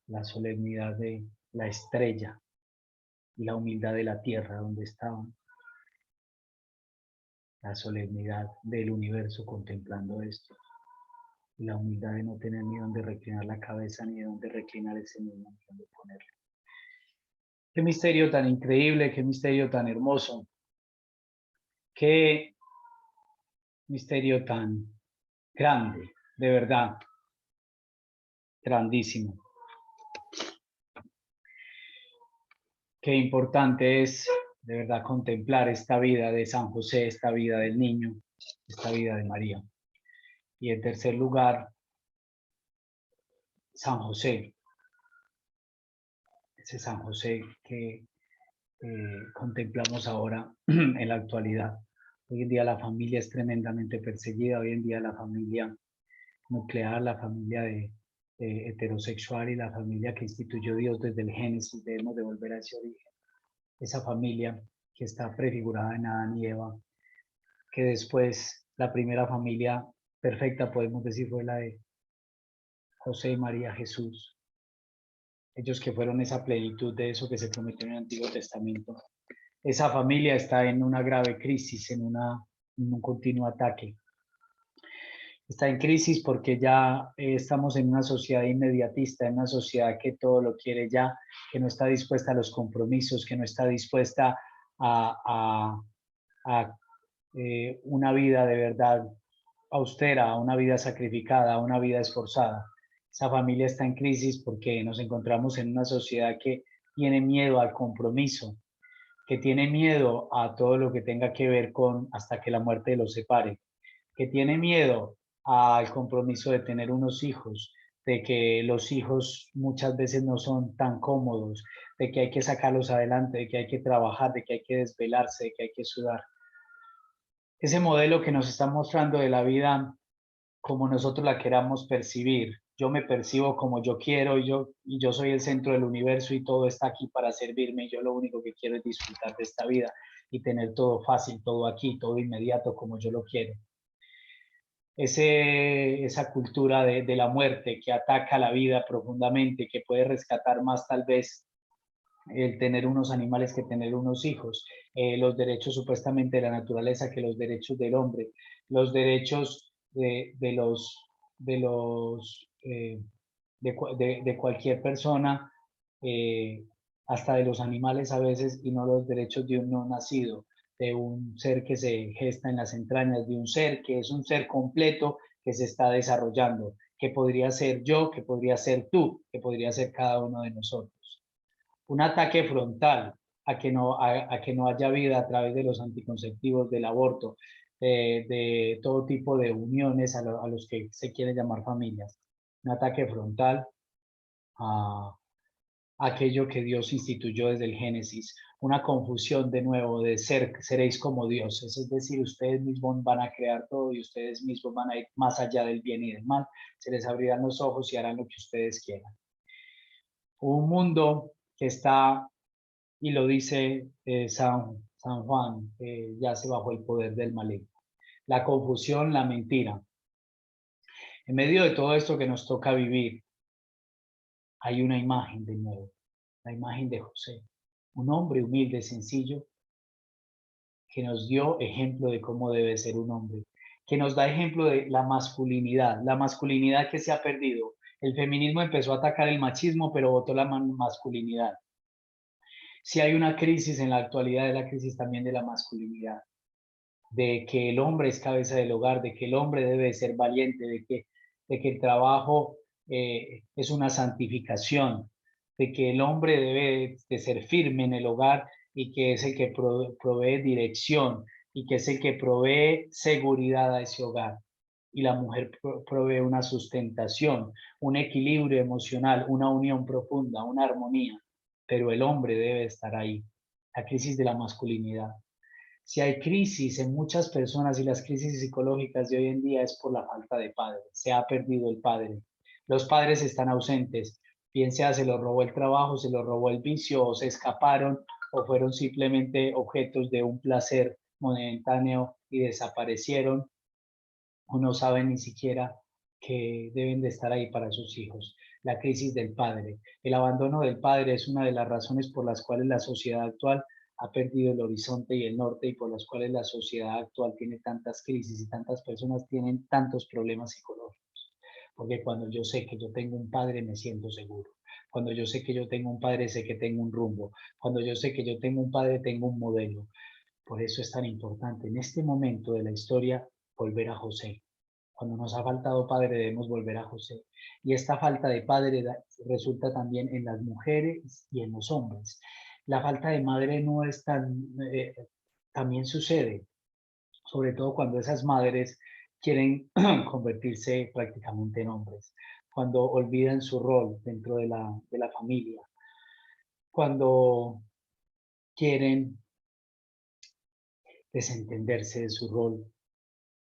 la solemnidad de la estrella, y la humildad de la tierra donde estaban, la solemnidad del universo contemplando esto, y la humildad de no tener ni dónde reclinar la cabeza ni dónde reclinar ese mismo, ni dónde ponerlo. Qué misterio tan increíble, qué misterio tan hermoso, qué misterio tan grande, de verdad, grandísimo. Qué importante es de verdad contemplar esta vida de San José, esta vida del niño, esta vida de María. Y en tercer lugar, San José, ese San José que contemplamos ahora en la actualidad. Hoy en día la familia es tremendamente perseguida, hoy en día la familia nuclear, la familia heterosexual y la familia que instituyó Dios desde el Génesis, debemos de volver a ese origen. Esa familia que está prefigurada en Adán y Eva, que después la primera familia perfecta, podemos decir, fue la de José y María Jesús. Ellos que fueron esa plenitud de eso que se prometió en el Antiguo Testamento. Esa familia está en una grave crisis, en un continuo ataque. Está en crisis porque ya estamos en una sociedad inmediatista, en una sociedad que todo lo quiere ya, que no está dispuesta a los compromisos, que no está dispuesta a una vida de verdad austera, a una vida sacrificada, a una vida esforzada. Esa familia está en crisis porque nos encontramos en una sociedad que tiene miedo al compromiso, que tiene miedo a todo lo que tenga que ver con hasta que la muerte los separe, que tiene miedo al compromiso de tener unos hijos, de que los hijos muchas veces no son tan cómodos, de que hay que sacarlos adelante, de que hay que trabajar, de que hay que desvelarse, de que hay que sudar. Ese modelo que nos está mostrando de la vida como nosotros la queramos percibir. Yo me percibo como yo quiero y yo soy el centro del universo y todo está aquí para servirme y yo lo único que quiero es disfrutar de esta vida y tener todo fácil, todo aquí, todo inmediato como yo lo quiero. Esa cultura de la muerte que ataca la vida profundamente, que puede rescatar más tal vez el tener unos animales que tener unos hijos, los derechos supuestamente de la naturaleza que los derechos del hombre, los derechos de los de cualquier persona, eh, hasta de los animales a veces, y no los derechos de un no nacido, de un ser que se gesta en las entrañas, de un ser que es un ser completo que se está desarrollando, que podría ser yo, que podría ser tú, que podría ser cada uno de nosotros. Un ataque frontal a que no haya vida a través de los anticonceptivos, del aborto, de todo tipo de uniones a los que se quieren llamar familias. Un ataque frontal a aquello que Dios instituyó desde el Génesis, una confusión de nuevo de seréis como dioses, es decir, ustedes mismos van a crear todo y ustedes mismos van a ir más allá del bien y del mal, se les abrirán los ojos y harán lo que ustedes quieran. Un mundo que está, y lo dice San Juan, yace bajo el poder del maligno. La confusión, la mentira. En medio de todo esto que nos toca vivir, hay una imagen de nuevo, la imagen de José, un hombre humilde, sencillo, que nos dio ejemplo de cómo debe ser un hombre, que nos da ejemplo de la masculinidad que se ha perdido. El feminismo empezó a atacar el machismo, pero votó la masculinidad. Si hay una crisis en la actualidad, es la crisis también de la masculinidad, de que el hombre es cabeza del hogar, de que el hombre debe ser valiente, de que el trabajo es una santificación, de que el hombre debe de ser firme en el hogar y que es el que provee dirección y que es el que provee seguridad a ese hogar. Y la mujer provee una sustentación, un equilibrio emocional, una unión profunda, una armonía, pero el hombre debe estar ahí. La crisis de la masculinidad. Si hay crisis en muchas personas y las crisis psicológicas de hoy en día es por la falta de padre. Se ha perdido el padre. Los padres están ausentes. Bien sea se los robó el trabajo, se los robó el vicio o se escaparon o fueron simplemente objetos de un placer momentáneo y desaparecieron o no saben ni siquiera que deben de estar ahí para sus hijos. la crisis del padre. El abandono del padre es una de las razones por las cuales la sociedad actual ha perdido el horizonte y el norte y por las cuales la sociedad actual tiene tantas crisis y tantas personas tienen tantos problemas psicológicos. Porque cuando yo sé que yo tengo un padre me siento seguro. Cuando yo sé que yo tengo un padre sé que tengo un rumbo. Cuando yo sé que yo tengo un padre tengo un modelo. Por eso es tan importante en este momento de la historia volver a José. Cuando nos ha faltado padre debemos volver a José. Y esta falta de padre resulta también en las mujeres y en los hombres. La falta de madre no es tan, también sucede, sobre todo cuando esas madres quieren convertirse prácticamente en hombres, cuando olvidan su rol dentro de la familia, cuando quieren desentenderse de su rol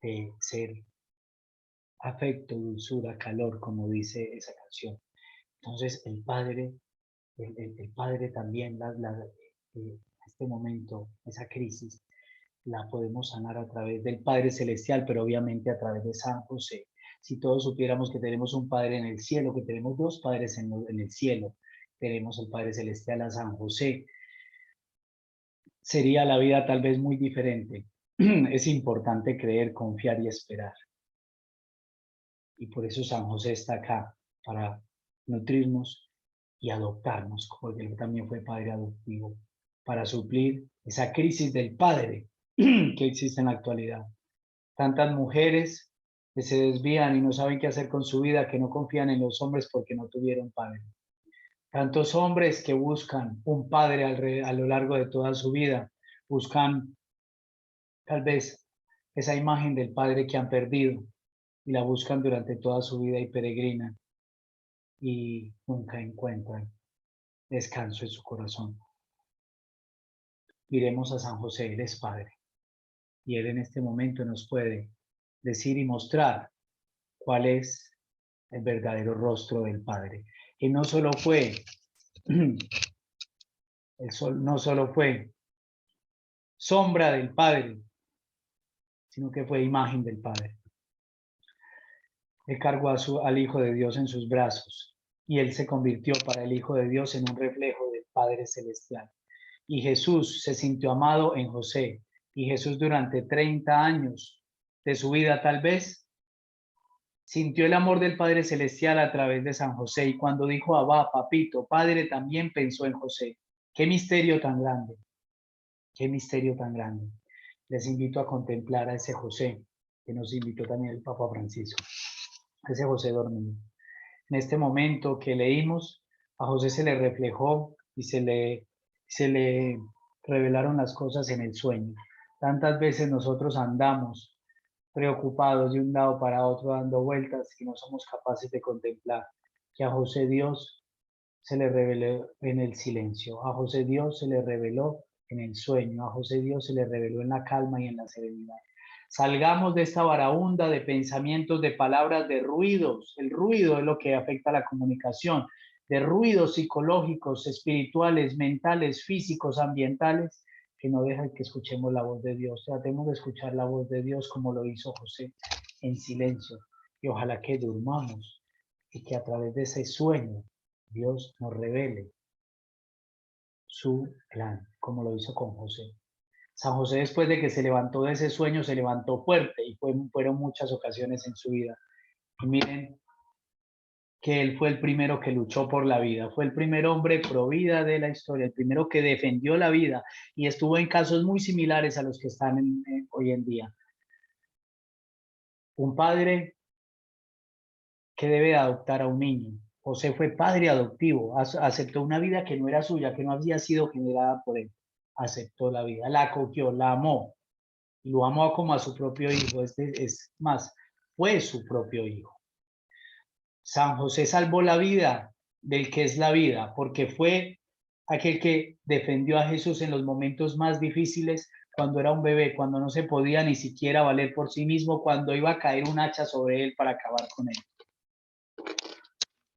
de ser afecto, dulzura, calor, como dice esa canción. Entonces el padre, el padre también, en este momento, esa crisis, la podemos sanar a través del Padre Celestial, pero obviamente a través de San José. Si todos supiéramos que tenemos un Padre en el cielo, que tenemos dos padres en el cielo, tenemos el Padre Celestial a San José, sería la vida tal vez muy diferente. Es importante creer, confiar y esperar. Y por eso San José está acá, para nutrirnos y adoptarnos, porque él también fue padre adoptivo, para suplir esa crisis del padre que existe en la actualidad. Tantas mujeres que se desvían y no saben qué hacer con su vida, que no confían en los hombres porque no tuvieron padre. Tantos hombres que buscan un padre a lo largo de toda su vida, buscan tal vez esa imagen del padre que han perdido y la buscan durante toda su vida y peregrinan y nunca encuentran descanso en su corazón. Miremos a San José, él es Padre, y él en este momento nos puede decir y mostrar cuál es el verdadero rostro del Padre. Y no solo fue, el sol no solo fue sombra del Padre, sino que fue imagen del Padre. Él cargó al Hijo de Dios en sus brazos y él se convirtió para el Hijo de Dios en un reflejo del Padre Celestial. Y Jesús se sintió amado en José. Y Jesús durante 30 años de su vida tal vez sintió el amor del Padre Celestial a través de San José. Y cuando dijo Abba, papito, Padre, también pensó en José. Qué misterio tan grande, qué misterio tan grande. Les invito a contemplar a ese José que nos invitó también el Papa Francisco. Ese José dormido. En este momento que leímos, a José se le reflejó y se le revelaron las cosas en el sueño. Tantas veces nosotros andamos preocupados de un lado para otro dando vueltas y no somos capaces de contemplar que a José Dios se le reveló en el silencio, a José Dios se le reveló en el sueño, a José Dios se le reveló en la calma y en la serenidad. Salgamos de esta varaunda de pensamientos, de palabras, de ruidos. El ruido es lo que afecta a la comunicación, de ruidos psicológicos, espirituales, mentales, físicos, ambientales, que no dejan que escuchemos la voz de Dios. Tratemos de escuchar la voz de Dios como lo hizo José, en silencio. Y ojalá que durmamos y que a través de ese sueño Dios nos revele su plan, como lo hizo con José. San José, después de que se levantó de ese sueño, se levantó fuerte y fueron muchas ocasiones en su vida. Y miren que él fue el primero que luchó por la vida, fue el primer hombre pro vida de la historia, el primero que defendió la vida y estuvo en casos muy similares a los que están hoy en día. Un padre que debe adoptar a un niño. José fue padre adoptivo, aceptó una vida que no era suya, que no había sido generada por él. Aceptó la vida, la acogió, la amó, y lo amó como a su propio hijo. Es más, fue su propio hijo. San José salvó la vida del que es la vida, porque fue aquel que defendió a Jesús en los momentos más difíciles, cuando era un bebé, cuando no se podía ni siquiera valer por sí mismo, cuando iba a caer un hacha sobre él para acabar con él.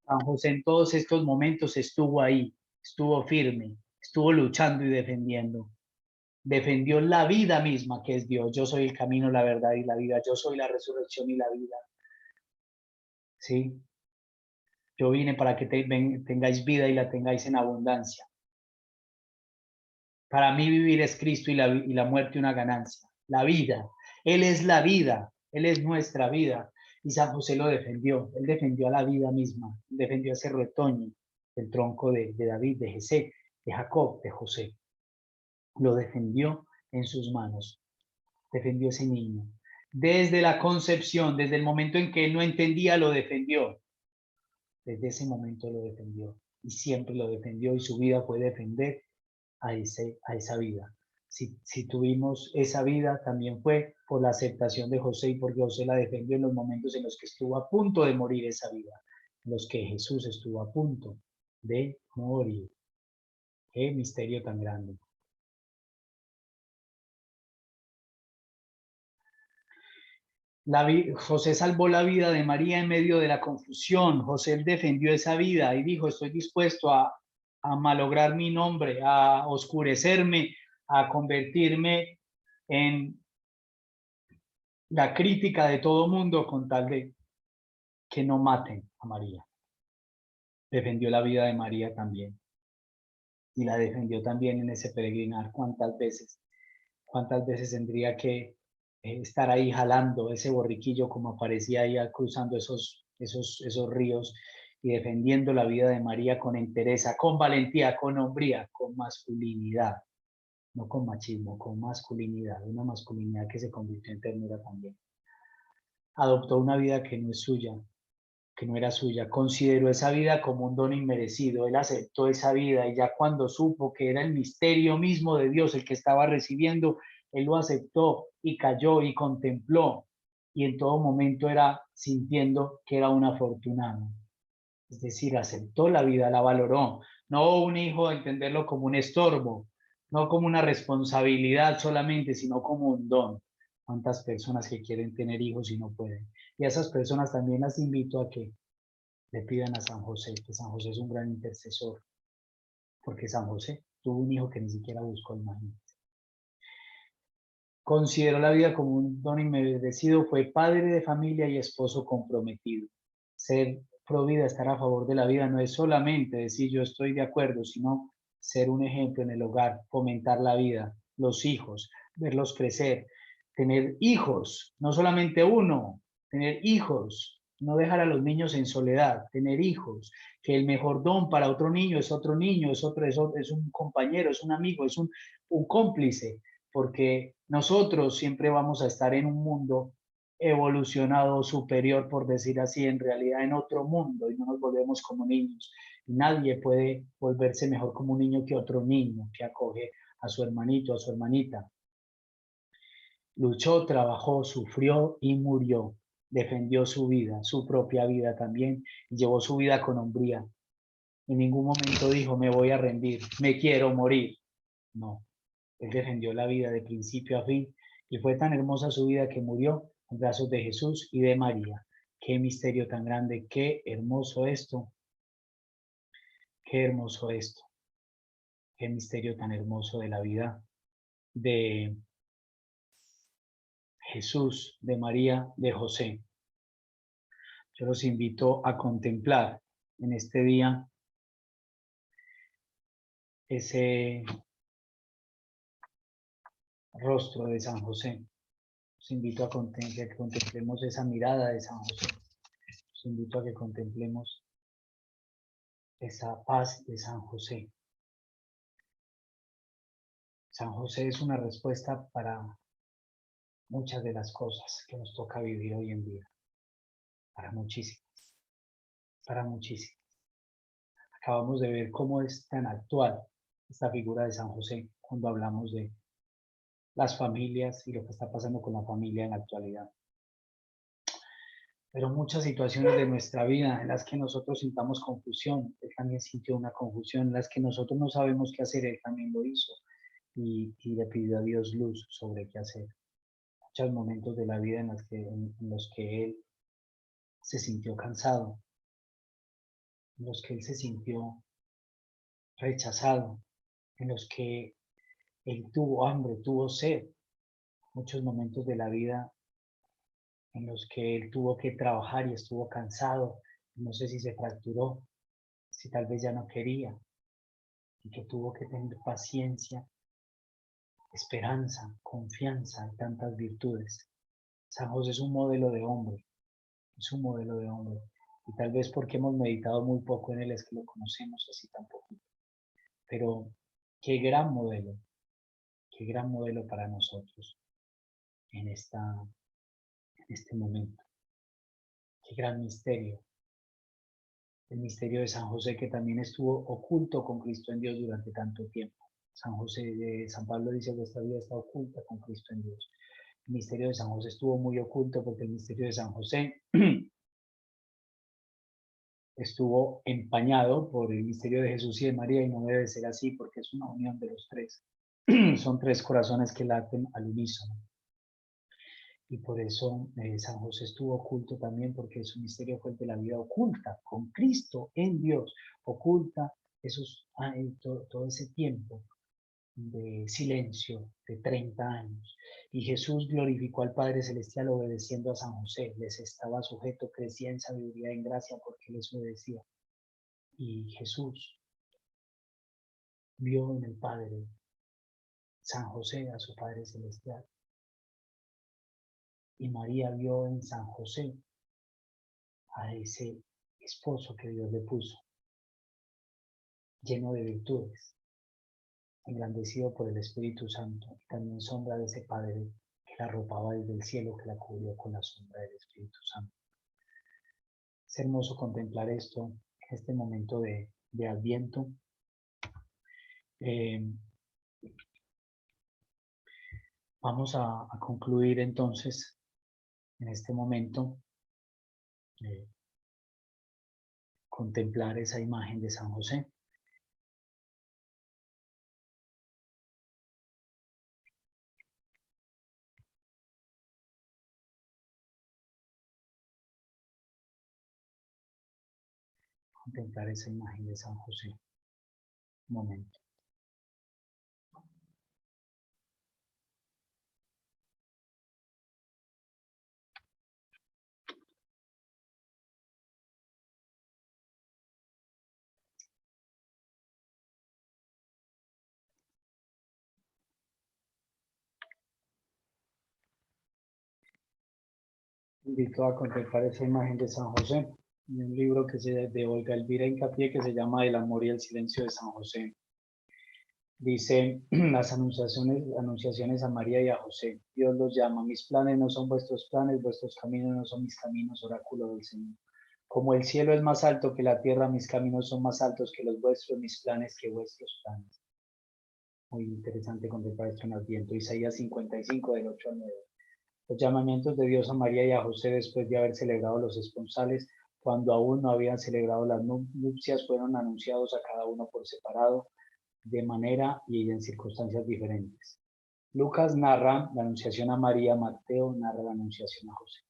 San José en todos estos momentos estuvo ahí, estuvo firme, estuvo luchando y defendiendo. Defendió la vida misma que es Dios. Yo soy el camino, la verdad y la vida. Yo soy la resurrección y la vida. ¿Sí? Yo vine para que tengáis vida y la tengáis en abundancia. Para mí vivir es Cristo y la muerte una ganancia. La vida. Él es la vida. Él es nuestra vida. Y San José lo defendió. Él defendió a la vida misma. Defendió a ese retoño, el tronco de David, de Jesé, de Jacob, de José. Lo defendió en sus manos. Defendió a ese niño. Desde la concepción, desde el momento en que él no entendía, lo defendió. Desde ese momento lo defendió. Y siempre lo defendió y su vida fue defender a esa vida. Si tuvimos esa vida, también fue por la aceptación de José y porque José la defendió en los momentos en los que estuvo a punto de morir esa vida, en los que Jesús estuvo a punto de morir. Qué misterio tan grande. José salvó la vida de María en medio de la confusión. José defendió esa vida y dijo, estoy dispuesto a malograr mi nombre, a oscurecerme, a convertirme en la crítica de todo mundo con tal de que no maten a María. Defendió la vida de María también. Y la defendió también en ese peregrinar. ¿Cuántas veces tendría que estar ahí jalando ese borriquillo como aparecía ahí cruzando esos ríos y defendiendo la vida de María con entereza, con valentía, con hombría, con masculinidad, no con machismo, con masculinidad, una masculinidad que se convirtió en ternura también. Adoptó una vida que no es suya, que no era suya, consideró esa vida como un don inmerecido, él aceptó esa vida y ya cuando supo que era el misterio mismo de Dios el que estaba recibiendo, él lo aceptó y cayó y contempló y en todo momento era sintiendo que era un afortunado. Es decir, aceptó la vida, la valoró, no un hijo entenderlo como un estorbo, no como una responsabilidad solamente, sino como un don. ¿Cuántas personas que quieren tener hijos y no pueden? Y a esas personas también las invito a que le pidan a San José, que San José es un gran intercesor, porque San José tuvo un hijo que ni siquiera buscó, imagínate. Consideró la vida como un don inmerecido, fue padre de familia y esposo comprometido. Ser pro vida, estar a favor de la vida, no es solamente decir yo estoy de acuerdo, sino ser un ejemplo en el hogar, fomentar la vida, los hijos, verlos crecer, tener hijos, no solamente uno, tener hijos, no dejar a los niños en soledad, tener hijos, que el mejor don para otro niño, es es un compañero, es un amigo, es un cómplice, porque nosotros siempre vamos a estar en un mundo evolucionado, superior, por decir así, en realidad en otro mundo y no nos volvemos como niños. Nadie puede volverse mejor como un niño que otro niño que acoge a su hermanito, a su hermanita. Luchó, trabajó, sufrió y murió. Defendió su vida, su propia vida también, y llevó su vida con hombría. En ningún momento dijo, me voy a rendir, me quiero morir. No, él defendió la vida de principio a fin y fue tan hermosa su vida que murió en brazos de Jesús y de María. Qué misterio tan grande, qué hermoso esto, qué hermoso esto, qué misterio tan hermoso de la vida de Jesús, de María, de José. Yo los invito a contemplar en este día ese rostro de San José. Los invito a que contemplemos esa mirada de San José. Los invito a que contemplemos esa paz de San José. San José es una respuesta para muchas de las cosas que nos toca vivir hoy en día. Para muchísimas, para muchísimas. Acabamos de ver cómo es tan actual esta figura de San José cuando hablamos de las familias y lo que está pasando con la familia en la actualidad. Pero muchas situaciones de nuestra vida en las que nosotros sintamos confusión, él también sintió una confusión, en las que nosotros no sabemos qué hacer, él también lo hizo y le pidió a Dios luz sobre qué hacer. Muchos momentos de la vida en los que él se sintió cansado, en los que él se sintió rechazado, en los que él tuvo hambre, tuvo sed, muchos momentos de la vida en los que él tuvo que trabajar y estuvo cansado, No sé si se fracturó, si tal vez ya no quería y que tuvo que tener paciencia, esperanza, confianza y tantas virtudes. San José es un modelo de hombre, es un modelo de hombre. Y tal vez porque hemos meditado muy poco en él es que lo conocemos así tan poquito. Pero qué gran modelo para nosotros en, en este momento. Qué gran misterio. El misterio de San José que también estuvo oculto con Cristo en Dios durante tanto tiempo. San Pablo dice que esta vida está oculta con Cristo en Dios. El misterio de San José estuvo muy oculto porque el misterio de San José estuvo empañado por el misterio de Jesús y de María y no debe ser así porque es una unión de los tres. Son tres corazones que laten al unísono. Y por eso San José estuvo oculto también porque su misterio fue el de la vida oculta, con Cristo en Dios, oculta todo ese tiempo de silencio de 30 años. Y Jesús glorificó al Padre Celestial obedeciendo a San José. Les estaba sujeto, crecía en sabiduría y en gracia porque les obedecía. Y Jesús vio en el Padre, San José, a su Padre Celestial. Y María vio en San José a ese esposo que Dios le puso, lleno de virtudes, engrandecido por el Espíritu Santo, y también sombra de ese Padre que la arropaba desde el cielo, que la cubrió con la sombra del Espíritu Santo. Es hermoso contemplar esto en este momento de Adviento. Vamos a concluir entonces en este momento contemplar esa imagen de San José. Contemplar esa imagen de San José. Un momento. Invito a contemplar esa imagen de San José en un libro de Olga Elvira Hincapié que se llama El amor y el silencio de San José. Dice las anunciaciones a María y a José. Dios los llama, mis planes no son vuestros planes, vuestros caminos no son mis caminos, oráculo del Señor. Como el cielo es más alto que la tierra, mis caminos son más altos que los vuestros, mis planes que vuestros planes. Muy interesante contemplar esto en Adviento. Isaías 55, del 8 al 9. Los llamamientos de Dios a María y a José después de haber celebrado los esponsales, cuando aún no habían celebrado las nupcias, fueron anunciados a cada uno por separado, de manera y en circunstancias diferentes. Lucas narra la anunciación a María, Mateo narra la anunciación a José.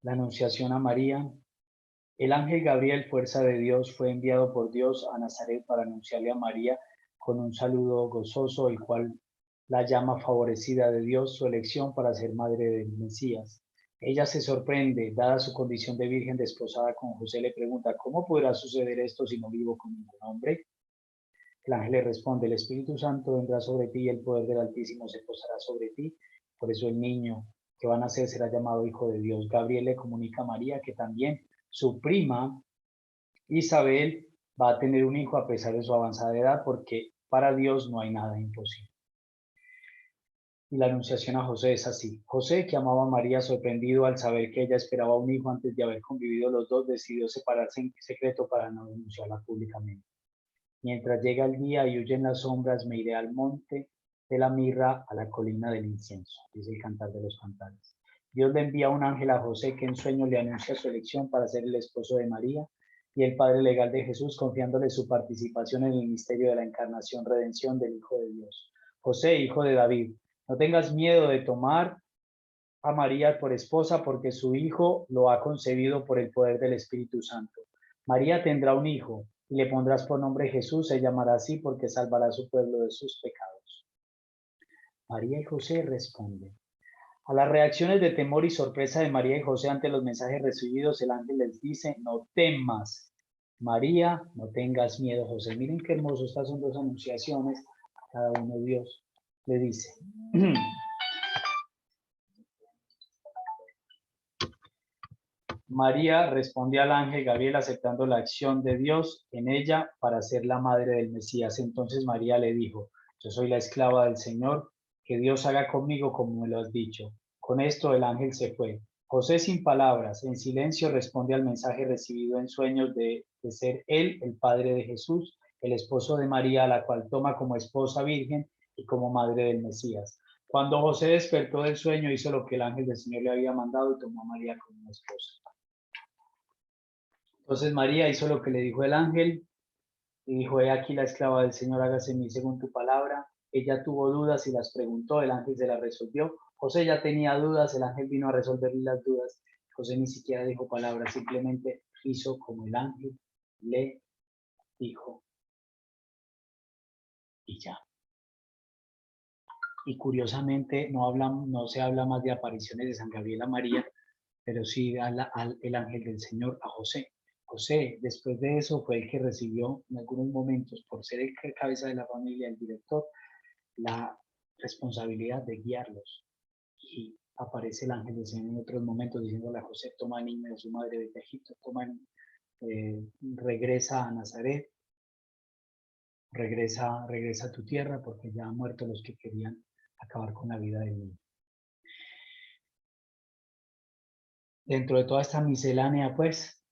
La anunciación a María. El ángel Gabriel, fuerza de Dios, fue enviado por Dios a Nazaret para anunciarle a María con un saludo gozoso, el cual la llama favorecida de Dios, su elección para ser madre del Mesías. Ella se sorprende, dada su condición de virgen desposada con José, le pregunta, ¿cómo podrá suceder esto si no vivo con ningún hombre? El ángel le responde, el Espíritu Santo vendrá sobre ti y el poder del Altísimo se posará sobre ti. Por eso el niño que va a nacer será llamado Hijo de Dios. Gabriel le comunica a María que también su prima Isabel va a tener un hijo a pesar de su avanzada edad, porque para Dios no hay nada imposible. Y la anunciación a José es así. José, que amaba a María, sorprendido al saber que ella esperaba un hijo antes de haber convivido los dos, decidió separarse en secreto para no denunciarla públicamente. Mientras llega el día y huyen las sombras, me iré al monte de la mirra, a la colina del incienso, dice el Cantar de los Cantares. Dios le envía un ángel a José que en sueño le anuncia su elección para ser el esposo de María y el padre legal de Jesús, confiándole su participación en el misterio de la encarnación, redención del Hijo de Dios. José, hijo de David, no tengas miedo de tomar a María por esposa, porque su hijo lo ha concebido por el poder del Espíritu Santo. María tendrá un hijo y le pondrás por nombre Jesús, se llamará así porque salvará a su pueblo de sus pecados. María y José responden, A las reacciones de temor y sorpresa de María y José ante los mensajes recibidos, el ángel les dice, no temas, María, no tengas miedo, José. Miren qué hermoso, estas son dos anunciaciones, cada uno Dios le dice. María responde al ángel Gabriel aceptando la acción de Dios en ella para ser la madre del Mesías. Entonces María le dijo, yo soy la esclava del Señor, que Dios haga conmigo como me lo has dicho. Con esto el ángel se fue. José sin palabras, en silencio, responde al mensaje recibido en sueños de ser él el padre de Jesús, el esposo de María, a la cual toma como esposa virgen y como madre del Mesías. Cuando José despertó del sueño, hizo lo que el ángel del Señor le había mandado y tomó a María como esposa. Entonces María hizo lo que le dijo el ángel y dijo, he aquí la esclava del Señor, hágase en mí según tu palabra. Ella tuvo dudas y las preguntó, el ángel se las resolvió. José ya tenía dudas, el ángel vino a resolverle las dudas. José ni siquiera dijo palabras, simplemente hizo como el ángel le dijo y ya. Y curiosamente no se habla más de apariciones de San Gabriel a María, pero sí el ángel del Señor a José. José, después de eso, fue el que recibió en algunos momentos, por ser el cabeza de la familia, el director, la responsabilidad de guiarlos. Y aparece el ángel del Señor en otros momentos diciéndole a José, toma al niño de su madre de Egipto, regresa a Nazaret, regresa a tu tierra, porque ya han muerto los que querían acabar con la vida del niño. Dentro de toda esta miscelánea, pues,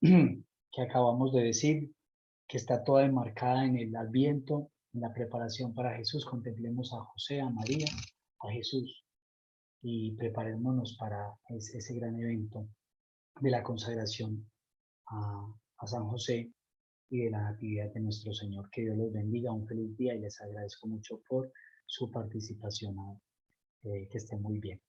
que acabamos de decir, que está toda enmarcada en el Adviento, en la preparación para Jesús, contemplemos a José, a María, a Jesús y preparémonos para ese gran evento de la consagración a San José y de la Natividad de nuestro Señor. Que Dios los bendiga, un feliz día y les agradezco mucho por su participación. Que estén muy bien.